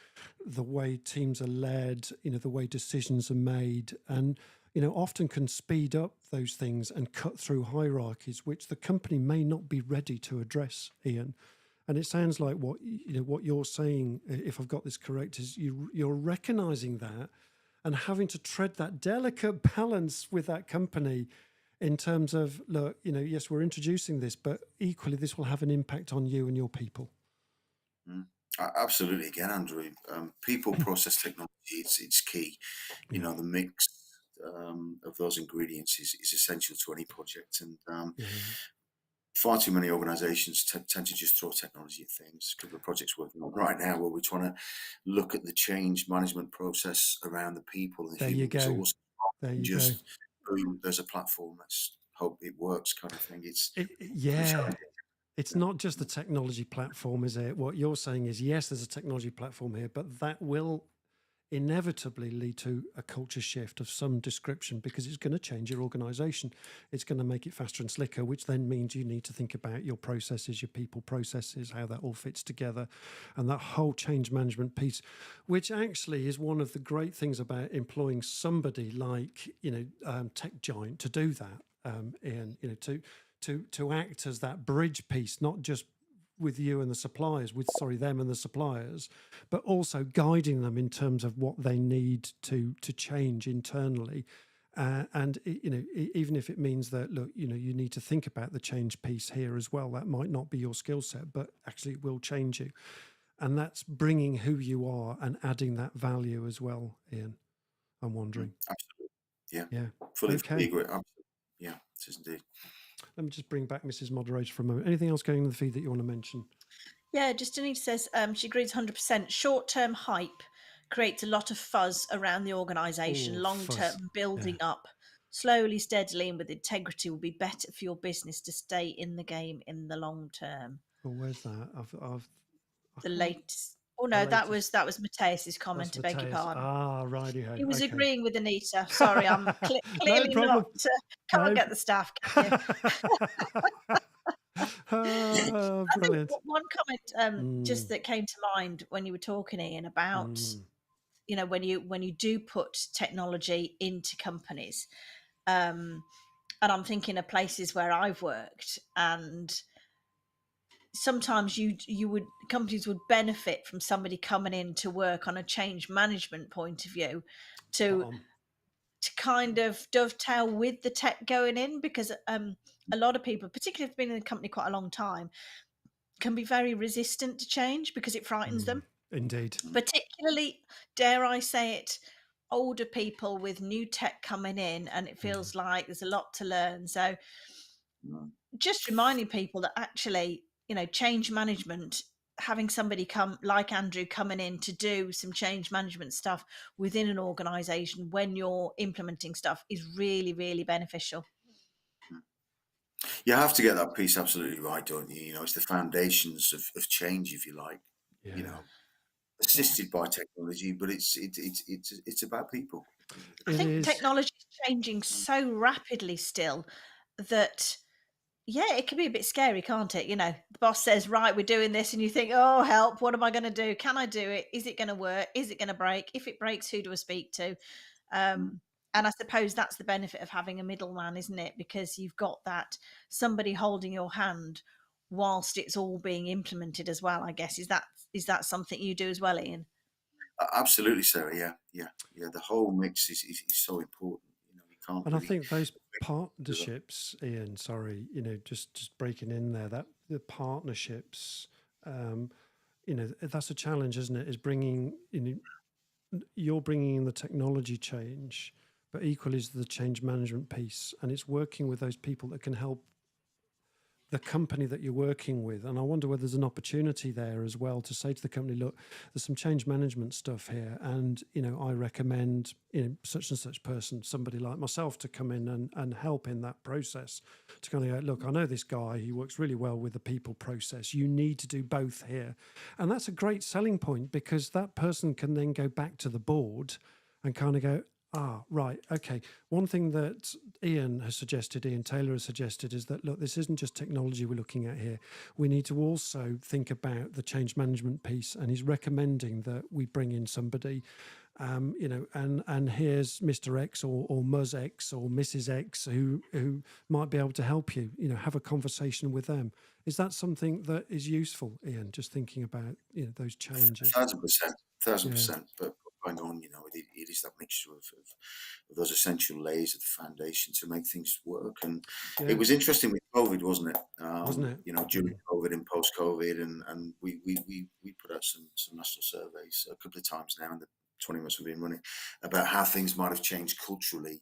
the way teams are led, the way decisions are made, and often can speed up those things and cut through hierarchies, which the company may not be ready to address, Ian. And it sounds like what you're saying, if I've got this correct, is you're recognizing that and having to tread that delicate balance with that company in terms of, look, yes, we're introducing this, but equally this will have an impact on you and your people. Absolutely. Again, Andrew, people, process, technology, it's key. The mix of those ingredients is essential to any project. And far too many organizations tend to just throw technology at things. A couple of projects working on right now where we're trying to look at the change management process around the people and the human resources. There you just go. Boom, there's a platform. Let's hope it works, kind of thing. It's not just the technology platform, is it? What you're saying is, yes, there's a technology platform here, but that will inevitably lead to a culture shift of some description, because it's going to change your organization. It's going to make it faster and slicker, which then means you need to think about your processes, your people processes, how that all fits together, and that whole change management piece, which actually is one of the great things about employing somebody like TECHGIANT to do that, and to act as that bridge piece, not just with you and the suppliers, them and the suppliers, but also guiding them in terms of what they need to change internally. And even if it means that, look, you need to think about the change piece here as well. That might not be your skill set, but actually it will change you. And that's bringing who you are and adding that value as well, Ian. I'm wondering. Absolutely. Yeah. Yeah. Fully Okay. agree. Absolutely. Yeah, it is indeed. Let me just bring back Mrs. Moderator for a moment. Anything else going in the feed that you want to mention? Yeah, Justine says she agrees 100%. Short-term hype creates a lot of fuzz around the organisation. Oh, Long-term fuzz. building up, slowly, steadily, and with integrity will be better for your business to stay in the game in the long term. Oh, where's that? I The can't- latest. Oh the no, that latest. was Mateus's comment. That's I beg your Mateus. pardon. Ah, righty-ho. He was Okay. agreeing with Anita. Sorry, I'm No clearly not. problem. Can't No. get the staff, can Ah, I think brilliant. one comment just that came to mind when you were talking, Ian, about when you do put technology into companies, and I'm thinking of places where I've worked, and sometimes companies would benefit from somebody coming in to work on a change management point of view to kind of dovetail with the tech going in, because a lot of people, particularly if they've been in the company quite a long time, can be very resistant to change because it frightens them. Indeed. Particularly, dare I say it, older people with new tech coming in, and it feels like there's a lot to learn. So just reminding people that actually, change management, having somebody come like Andrew coming in to do some change management stuff within an organization when you're implementing stuff is really, really beneficial. You have to get that piece absolutely right, don't you? It's the foundations of change, if you like. Yeah. Assisted by technology, but it's about people. I think technology is changing so rapidly still that, yeah, it can be a bit scary, can't it? The boss says, right, we're doing this, and you think, oh, help, what am I going to do? Can I do it? Is it going to work? Is it going to break? If it breaks, who do I speak to? And I suppose that's the benefit of having a middleman, isn't it? Because you've got that somebody holding your hand whilst it's all being implemented as well, I guess. Is that something you do as well, Ian? Absolutely, Sarah. Yeah. The whole mix is so important. You can't. And really I think those partnerships, Ian, sorry, just breaking in there, that the partnerships, that's a challenge, isn't it? Is bringing, you're bringing in the technology change, but equally is the change management piece, and it's working with those people that can help the company that you're working with. And I wonder whether there's an opportunity there as well to say to the company, look, there's some change management stuff here, and I recommend such and such person, somebody like myself, to come in and help in that process, to kind of go, look, I know this guy, he works really well with the people process, you need to do both here. And that's a great selling point, because that person can then go back to the board and kind of go, right, okay. One thing that Ian Taylor has suggested, is that, look, this isn't just technology we're looking at here. We need to also think about the change management piece. And he's recommending that we bring in somebody, and here's Mr. X or Ms. X or Mrs. X who might be able to help you, have a conversation with them. Is that something that is useful, Ian? Just thinking about, those challenges. 1,000%. But going on, it is that mixture of those essential layers of the foundation to make things work. And it was interesting with COVID, wasn't it? Wasn't it? During COVID and post-COVID, and we put out some national surveys a couple of times now in the 20 months we've been running about how things might have changed culturally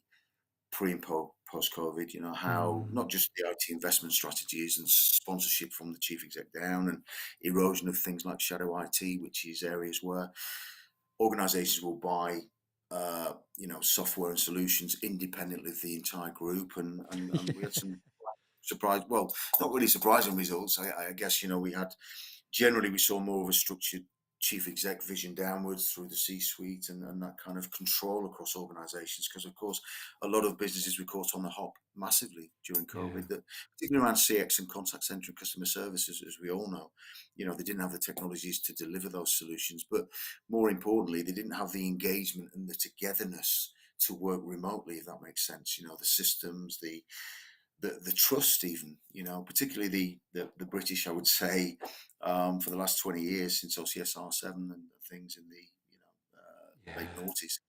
pre and post-COVID. How not just the IT investment strategies and sponsorship from the chief exec down, and erosion of things like shadow IT, which is areas where organizations will buy software and solutions independently of the entire group, and we had some not really surprising results. I guess we saw more of a structured chief exec vision downwards through the C-suite, and that kind of control across organizations, because of course a lot of businesses were caught on the hop massively during COVID, that particularly around CX and contact center and customer services, as we all know, they didn't have the technologies to deliver those solutions, but more importantly, they didn't have the engagement and the togetherness to work remotely, if that makes sense. The systems, the trust, even, particularly the British, I would say, for the last 20 years since OCSR 7 and things in the late noughties,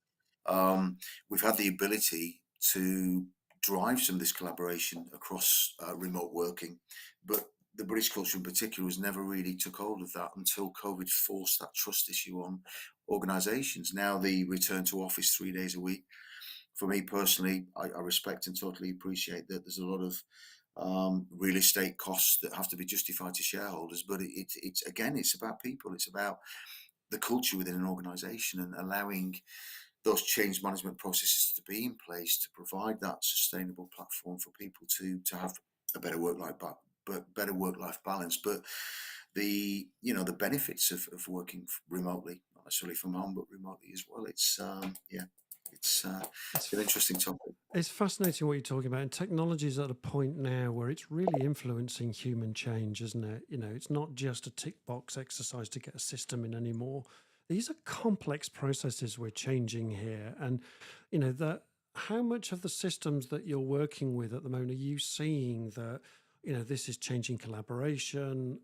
we've had the ability to drive some of this collaboration across remote working, but the British culture in particular was never really took hold of that until COVID forced that trust issue on organisations. Now the return to office 3 days a week. For me personally, I respect and totally appreciate that there's a lot of real estate costs that have to be justified to shareholders, but it's again, it's about people. It's about the culture within an organisation and allowing those change management processes to be in place to provide that sustainable platform for people to have a better work-life balance. But the benefits of working remotely, not necessarily from home, but remotely as well. It's it's an interesting topic. It's fascinating what you're talking about. And technology is at a point now where it's really influencing human change, isn't it? It's not just a tick box exercise to get a system in anymore. These are complex processes we're changing here. And, how much of the systems that you're working with at the moment are you seeing that, this is changing collaboration,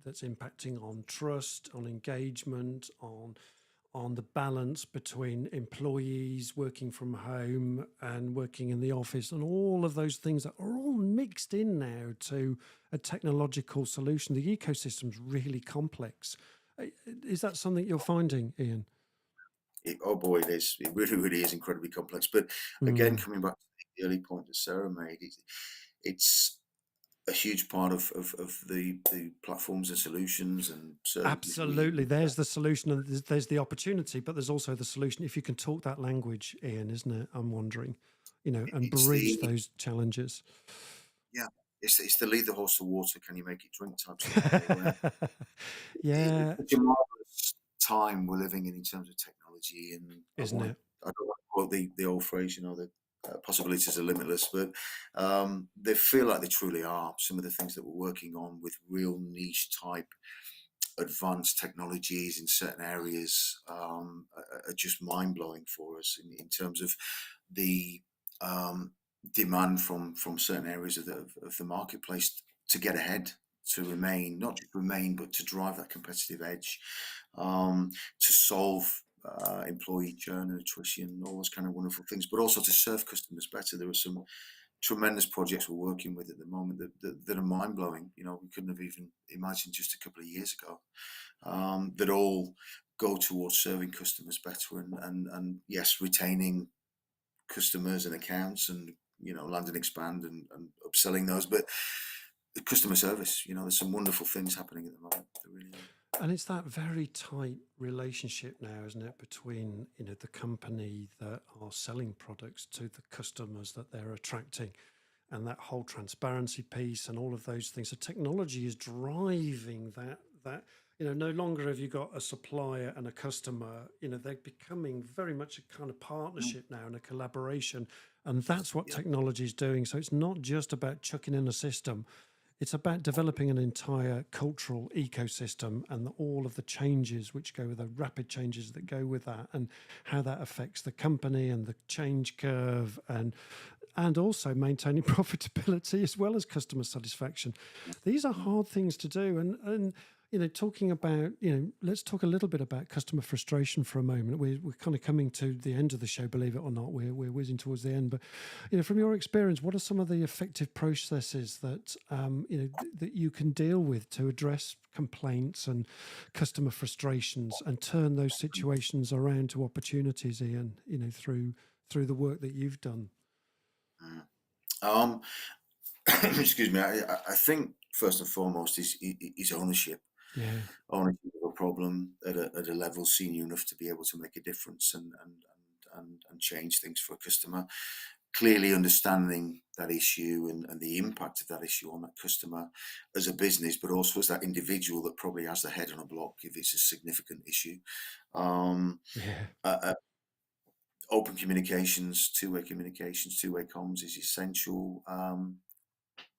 that's impacting on trust, on engagement, on the balance between employees working from home and working in the office, and all of those things that are all mixed in now to a technological solution? The ecosystem's really complex. Is that something you're finding, Ian? Oh boy, it is. It really, really is incredibly complex. But again, coming back to the early point that Sarah made, it's a huge part of the platforms and solutions and services. Absolutely. There's the solution and there's the opportunity, but there's also the solution. If you can talk that language, Ian, isn't it? I'm wondering, and bridge those challenges. Yeah. It's the lead the horse to water, can you make it drink type stuff. Yeah. It's a marvelous time we're living in terms of technology, and Isn't it? I don't want to quote the old phrase, the possibilities are limitless, but they feel like they truly are. Some of the things that we're working on with real niche type advanced technologies in certain areas are just mind-blowing for us in terms of the demand from certain areas of the marketplace to get ahead, to remain, not just remain, but to drive that competitive edge, to solve employee churn and attrition, all those kind of wonderful things, but also to serve customers better. There are some tremendous projects we're working with at the moment that are mind-blowing. We couldn't have even imagined just a couple of years ago, that all go towards serving customers better and yes, retaining customers and accounts and land and expand and upselling those, but the customer service, there's some wonderful things happening at the moment. There really are. And it's that very tight relationship now, isn't it, between the company that are selling products to the customers that they're attracting, and that whole transparency piece and all of those things. So technology is driving that. No longer have you got a supplier and a customer. They're becoming very much a kind of partnership now and a collaboration, and that's what technology is doing. So it's not just about chucking in a system. It's about developing an entire cultural ecosystem and all of the changes which go with the rapid changes that go with that, and how that affects the company and the change curve, and also maintaining profitability as well as customer satisfaction. These are hard things to do. And talking about, let's talk a little bit about customer frustration for a moment. We're kind of coming to the end of the show, believe it or not. We're whizzing towards the end. But, from your experience, what are some of the effective processes that, that you can deal with to address complaints and customer frustrations and turn those situations around to opportunities, Ian, through the work that you've done? Excuse me. I think first and foremost is ownership. Yeah. Ownership of a problem at a level senior enough to be able to make a difference and change things for a customer. Clearly understanding that issue and the impact of that issue on that customer as a business, but also as that individual that probably has their head on a block if it's a significant issue. Open communications, two-way communications, two-way comms is essential.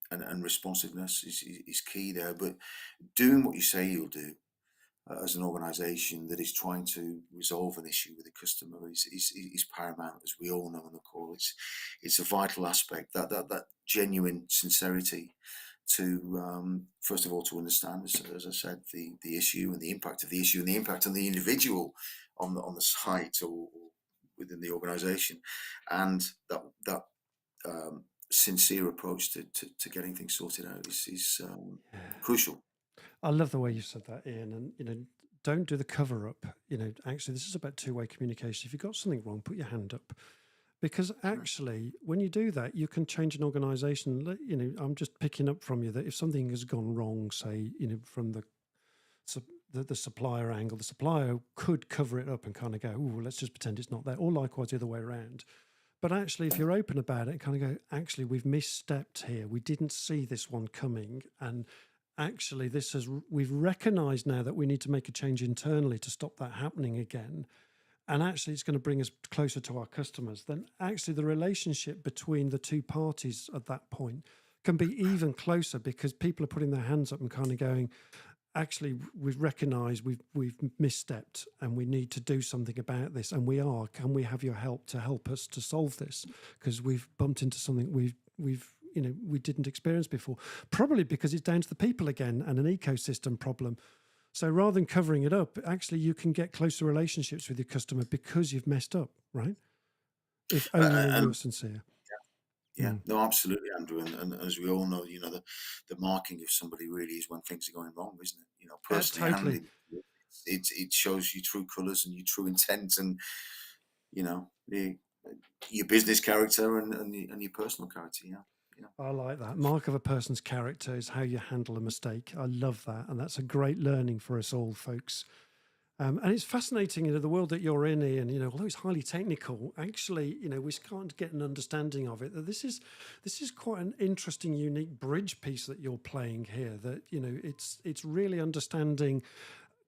And responsiveness is key there. But doing what you say you'll do as an organisation that is trying to resolve an issue with a customer is paramount, as we all know on the call. It's a vital aspect, that genuine sincerity to first of all to understand, as I said, the issue and the impact of the issue and the impact on the individual on the site or within the organisation, and that sincere approach to getting things sorted out is crucial. I love the way you said that, Ian. And don't do the cover up. Actually, this is about two-way communication. If you've got something wrong, put your hand up. Because actually, when you do that, you can change an organization. I'm just picking up from you that if something has gone wrong, say, from the supplier angle, the supplier could cover it up and kind of go, oh, let's just pretend it's not there. Or likewise, the other way around. But actually, if you're open about it and kind of go, actually, we've misstepped here. We didn't see this one coming. And actually, we've recognized now that we need to make a change internally to stop that happening again. And actually, it's going to bring us closer to our customers. Then actually, the relationship between the two parties at that point can be even closer because people are putting their hands up and kind of going, actually, we've recognized we've misstepped and we need to do something about this. And can we have your help to help us to solve this? Because we've bumped into something we didn't experience before, probably because it's down to the people again and an ecosystem problem. So rather than covering it up, actually you can get closer relationships with your customer because you've messed up, right? If only you're sincere. Yeah, no, absolutely, Andrew. And as we all know, the marking of somebody really is when things are going wrong, isn't it? Personally, totally. it shows your true colours and your true intent, and your business character and your personal character. Yeah. I like that. Mark of a person's character is how you handle a mistake. I love that, and that's a great learning for us all, folks. And it's fascinating, the world that you're in, Ian, although it's highly technical, actually, we can't get an understanding of it. That this is quite an interesting, unique bridge piece that you're playing here. That, it's really understanding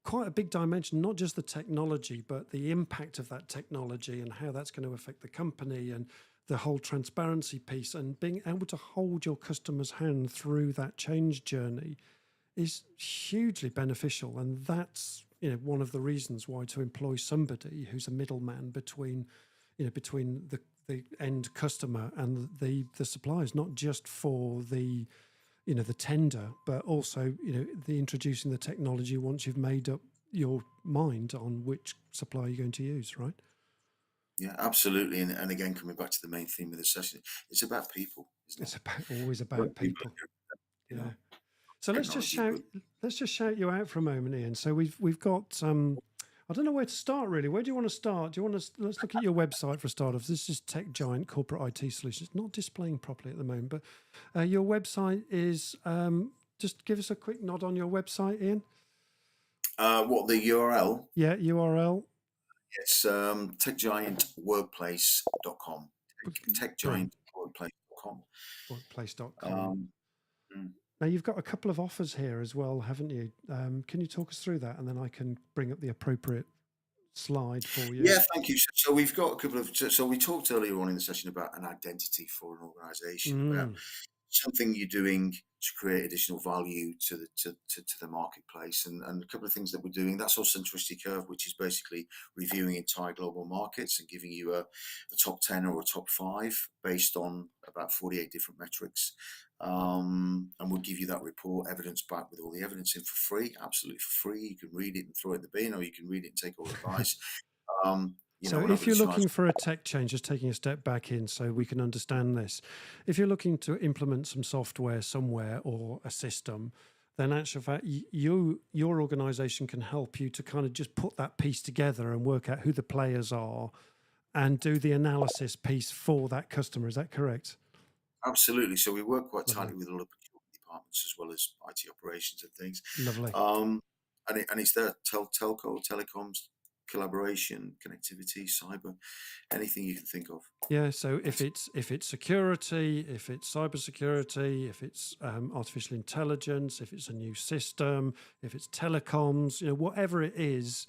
quite a big dimension, not just the technology, but the impact of that technology and how that's going to affect the company and the whole transparency piece, and being able to hold your customer's hand through that change journey is hugely beneficial. And that's, one of the reasons why to employ somebody who's a middleman between the end customer and the suppliers, not just for the tender, but also, the introducing the technology once you've made up your mind on which supplier you're going to use, right? Yeah, absolutely. And again, coming back to the main theme of the session, it's about people, isn't it? It's always about people. Yeah. So let's just shout you out for a moment, Ian. So we've got I don't know where to start really. Where do you want to start? Let's look at your website for a start off. This is TECHGIANT Corporate IT Solutions. It's not displaying properly at the moment, but your website is just give us a quick nod on your website, Ian. What, the URL? Yeah, URL. It's techgiantworkplace.com. Techgiantworkplace.com. Workplace.com. Now, you've got a couple of offers here as well, haven't you? Can you talk us through that? And then I can bring up the appropriate slide for you. Yeah, thank you. So we've got a couple of... So we talked earlier on in the session about an identity for an organisation, about something you're doing to create additional value to the marketplace, and a couple of things that we're doing. That's our centricity curve, which is basically reviewing entire global markets and giving you a top 10 or a top 5 based on about 48 different metrics. And we'll give you that report, evidence back with all the evidence in for free, absolutely for free. You can read it and throw it in the bin, or you can read it and take all advice. So if you're looking for a tech change, just taking a step back in so we can understand this, if you're looking to implement some software somewhere or a system, then actually fact, your organization can help you to kind of just put that piece together and work out who the players are and do the analysis piece for that customer. Is that correct? Absolutely. So we work quite tightly with all the procurement departments as well as IT operations and things. Lovely. And it's there, telco, telecoms, collaboration, connectivity, cyber, anything you can think of. Yeah. So if it's security, if it's cybersecurity, if it's artificial intelligence, if it's a new system, if it's telecoms, whatever it is,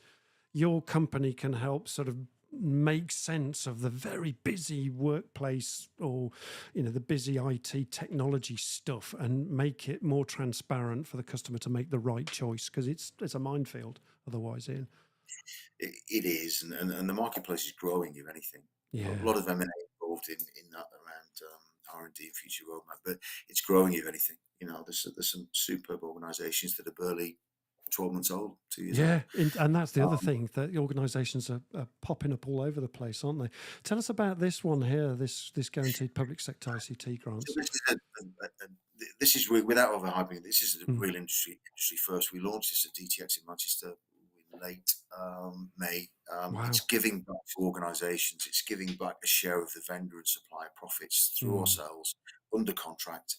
your company can help sort of make sense of the very busy workplace or the busy IT technology stuff and make it more transparent for the customer to make the right choice, because it's a minefield otherwise, Ian. It is, and the marketplace is growing, if anything. Yeah. A lot of M&A involved in that around R&D and future roadmap, but it's growing, if anything. There's some superb organisations that are barely 12 months old, 2 years old. And that's the other thing, that organisations are popping up all over the place, aren't they? Tell us about this one here, this guaranteed public sector ICT grants. So this is without overhyping it, this is a real industry first. We launched this at DTX in Manchester late May. Wow. It's giving back to organisations. It's giving back a share of the vendor and supplier profits through ourselves under contract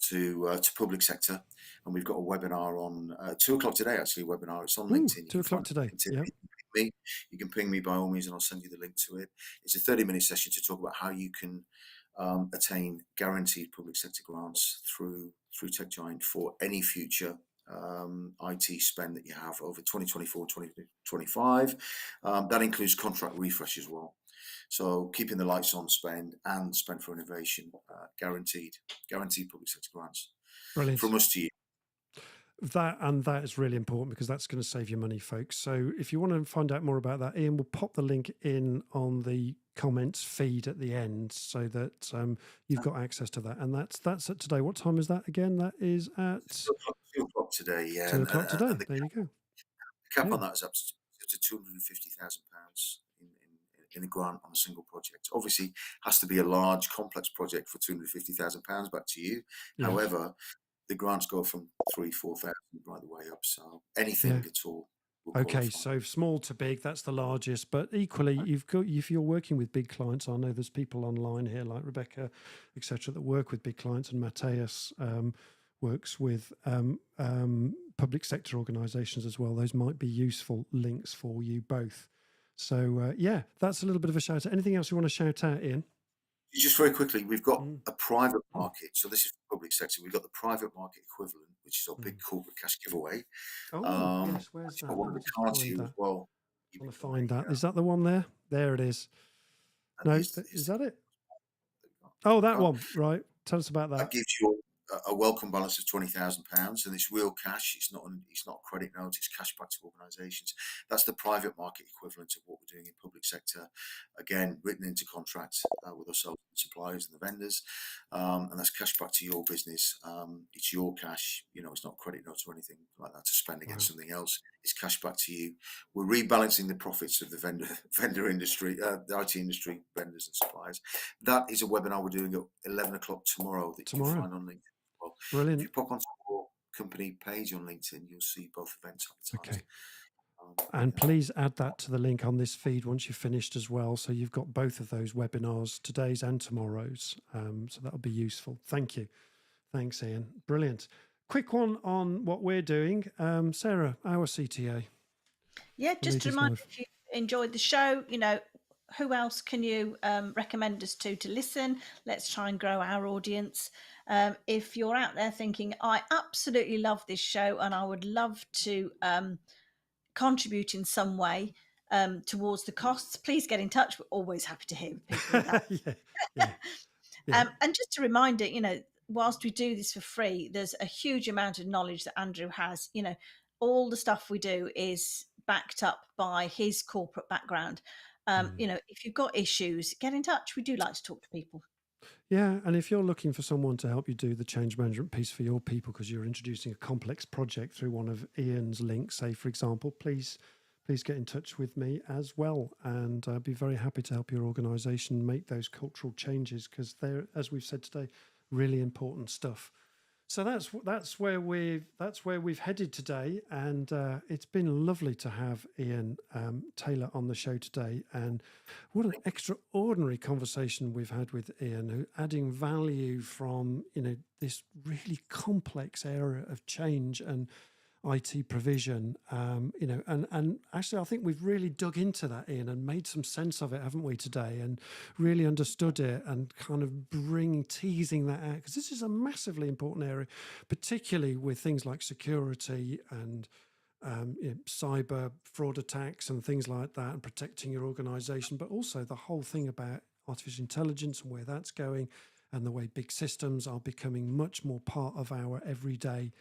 to public sector. And we've got a webinar on 2 o'clock today. Actually, a webinar. It's on LinkedIn. 2 o'clock today. Yeah. You can ping me by all means, and I'll send you the link to it. It's a 30-minute session to talk about how you can attain guaranteed public sector grants through TECHGIANT for any future IT spend that you have over 2024, 2025. That includes contract refresh as well. So keeping the lights on spend and spend for innovation, guaranteed public sector grants. Brilliant. From us to you. That is really important because that's going to save you money, folks. So if you want to find out more about that, Ian will pop the link in on the comments feed at the end so that you've got access to that. And that's at today. What time is that again? That is at 2 o'clock today. Yeah, 2 o'clock today. There you go. The cap on that is up to £250,000 in a grant on a single project. Obviously, has to be a large, complex project for £250,000 back to you. Yeah. However, the grants go from 3,000-4,000 right the way up. So anything at all. Okay, so small to big, that's the largest. But equally, if you're working with big clients, I know there's people online here like Rebecca, etc., that work with big clients, and Matthias works with public sector organisations as well. Those might be useful links for you both. So yeah, that's a little bit of a shout out. Anything else you want to shout out, Ian? Just very quickly, we've got a private market. So this is public sector. We've got the private market equivalent, which is our big corporate cash giveaway. Oh, yes, where's that? I wanted to cards here as well. I want to find that. Is that the one there? There it is. No, is that it? Oh, that one. Right. Tell us about that. That gives you a welcome balance of £20,000, and it's real cash. It's not credit note. It's cash back to organisations. That's the private market equivalent of what we're doing in public sector. Again, written into contract with ourselves, and suppliers, and the vendors, and that's cash back to your business. It's your cash. It's not credit note or anything like that to spend against something else. It's cash back to you. We're rebalancing the profits of the vendor industry, the IT industry, vendors and suppliers. That is a webinar we're doing at 11 o'clock tomorrow that you can find on LinkedIn. Well, brilliant. If you pop onto our company page on LinkedIn, you'll see both events advertised. Okay. And please add that to the link on this feed once you've finished as well. So you've got both of those webinars, today's and tomorrow's. So that'll be useful. Thank you. Thanks, Ian. Brilliant. Quick one on what we're doing. Sarah, our CTA. Yeah, just to remind you, if you enjoyed the show, who else can you recommend us to listen? Let's try and grow our audience. If you're out there thinking, I absolutely love this show and I would love to contribute in some way towards the costs, please get in touch. We're always happy to hear people with that. And just a reminder, whilst we do this for free, there's a huge amount of knowledge that Andrew has. All the stuff we do is backed up by his corporate background. If you've got issues, get in touch. We do like to talk to people. Yeah, and if you're looking for someone to help you do the change management piece for your people because you're introducing a complex project through one of Ian's links, say, for example, please get in touch with me as well. And I'd be very happy to help your organisation make those cultural changes because they're, as we've said today, really important stuff. So that's where we've headed today, and it's been lovely to have Ian Taylor on the show today. And what an extraordinary conversation we've had with Ian, who adding value from this really complex area of change and IT provision. And actually, I think we've really dug into that, Ian, and made some sense of it, haven't we, today, and really understood it and kind of teasing that out, because this is a massively important area, particularly with things like security and cyber fraud attacks and things like that, and protecting your organization, but also the whole thing about artificial intelligence and where that's going, and the way big systems are becoming much more part of our everyday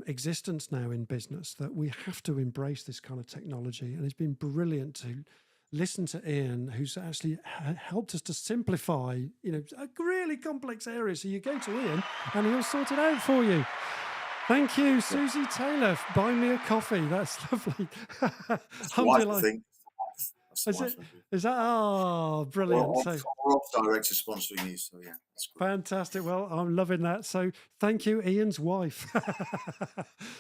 existence now in business, that we have to embrace this kind of technology. And it's been brilliant to listen to Ian, who's actually helped us to simplify, a really complex area. So you go to Ian and he'll sort it out for you. Thank you, Susie Taylor. Buy me a coffee. That's lovely. That's That's the Is wife it? I'm with. Is that? Oh, brilliant. So Our ops director sponsoring these, so yeah, that's great. fantastic. Well, I'm loving that. So thank you, Ian's wife.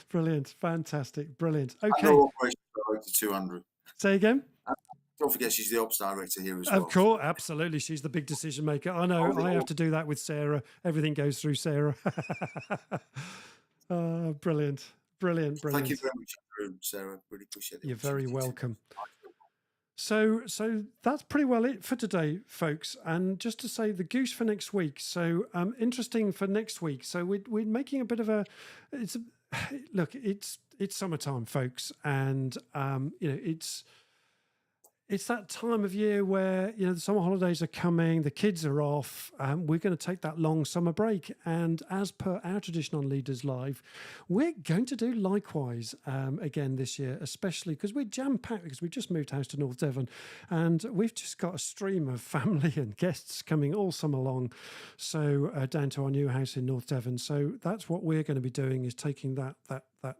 Brilliant. Fantastic. Brilliant. And Okay. our operations director 200. Say again. Don't forget, she's the ops director here as Of well. course, absolutely. She's the big decision maker. I know. I have to do that with Sarah. Everything goes through Sarah. Brilliant. Brilliant. Brilliant. Thank you very much, Andrew, Sarah. Really appreciate it. You're very welcome. So that's pretty well it for today, folks. And just to say the goose for next week. So interesting for next week. So we're making a bit of a. Look. It's summertime, folks, and it's that time of year where the summer holidays are coming, the kids are off, we're going to take that long summer break, and as per our tradition on Leaders Live, we're going to do likewise again this year, especially because we're jam-packed because we've just moved house to North Devon, and we've just got a stream of family and guests coming all summer long, so down to our new house in North Devon. So that's what we're going to be doing, is taking that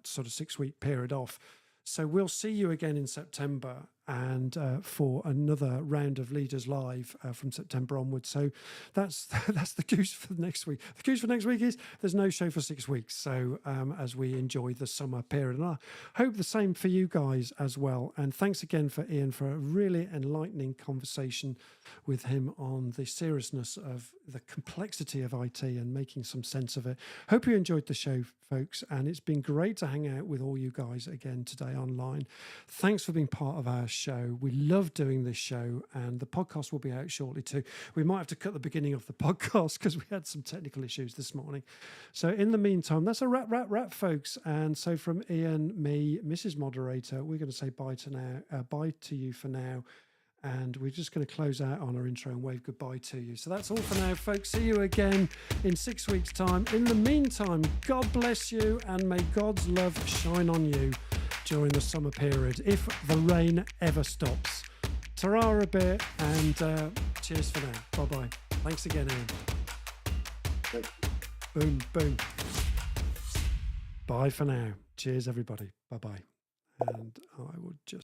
sort of 6-week period off. So we'll see you again in September, and for another round of Leaders Live from September onwards. So that's the goose for next week. The goose for next week is there's no show for 6 weeks. So as we enjoy the summer period, and I hope the same for you guys as well. And thanks again for Ian for a really enlightening conversation with him on the seriousness of the complexity of IT and making some sense of it. Hope you enjoyed the show, folks, and it's been great to hang out with all you guys again today online. Thanks for being part of our show. We love doing this show, and the podcast will be out shortly too. We might have to cut the beginning of the podcast because we had some technical issues this morning. So in the meantime, that's a wrap, folks. And so from Ian, me, Mrs. Moderator, we're going to say bye to you for now. And we're just going to close out on our intro and wave goodbye to you. So that's all for now, folks. See you again in 6 weeks' time. In the meantime, God bless you, and may God's love shine on you during the summer period, if the rain ever stops. Ta-ra a bit, and cheers for now. Bye-bye. Thanks again, Ian. Boom, boom. Bye for now. Cheers, everybody. Bye-bye. And I will just...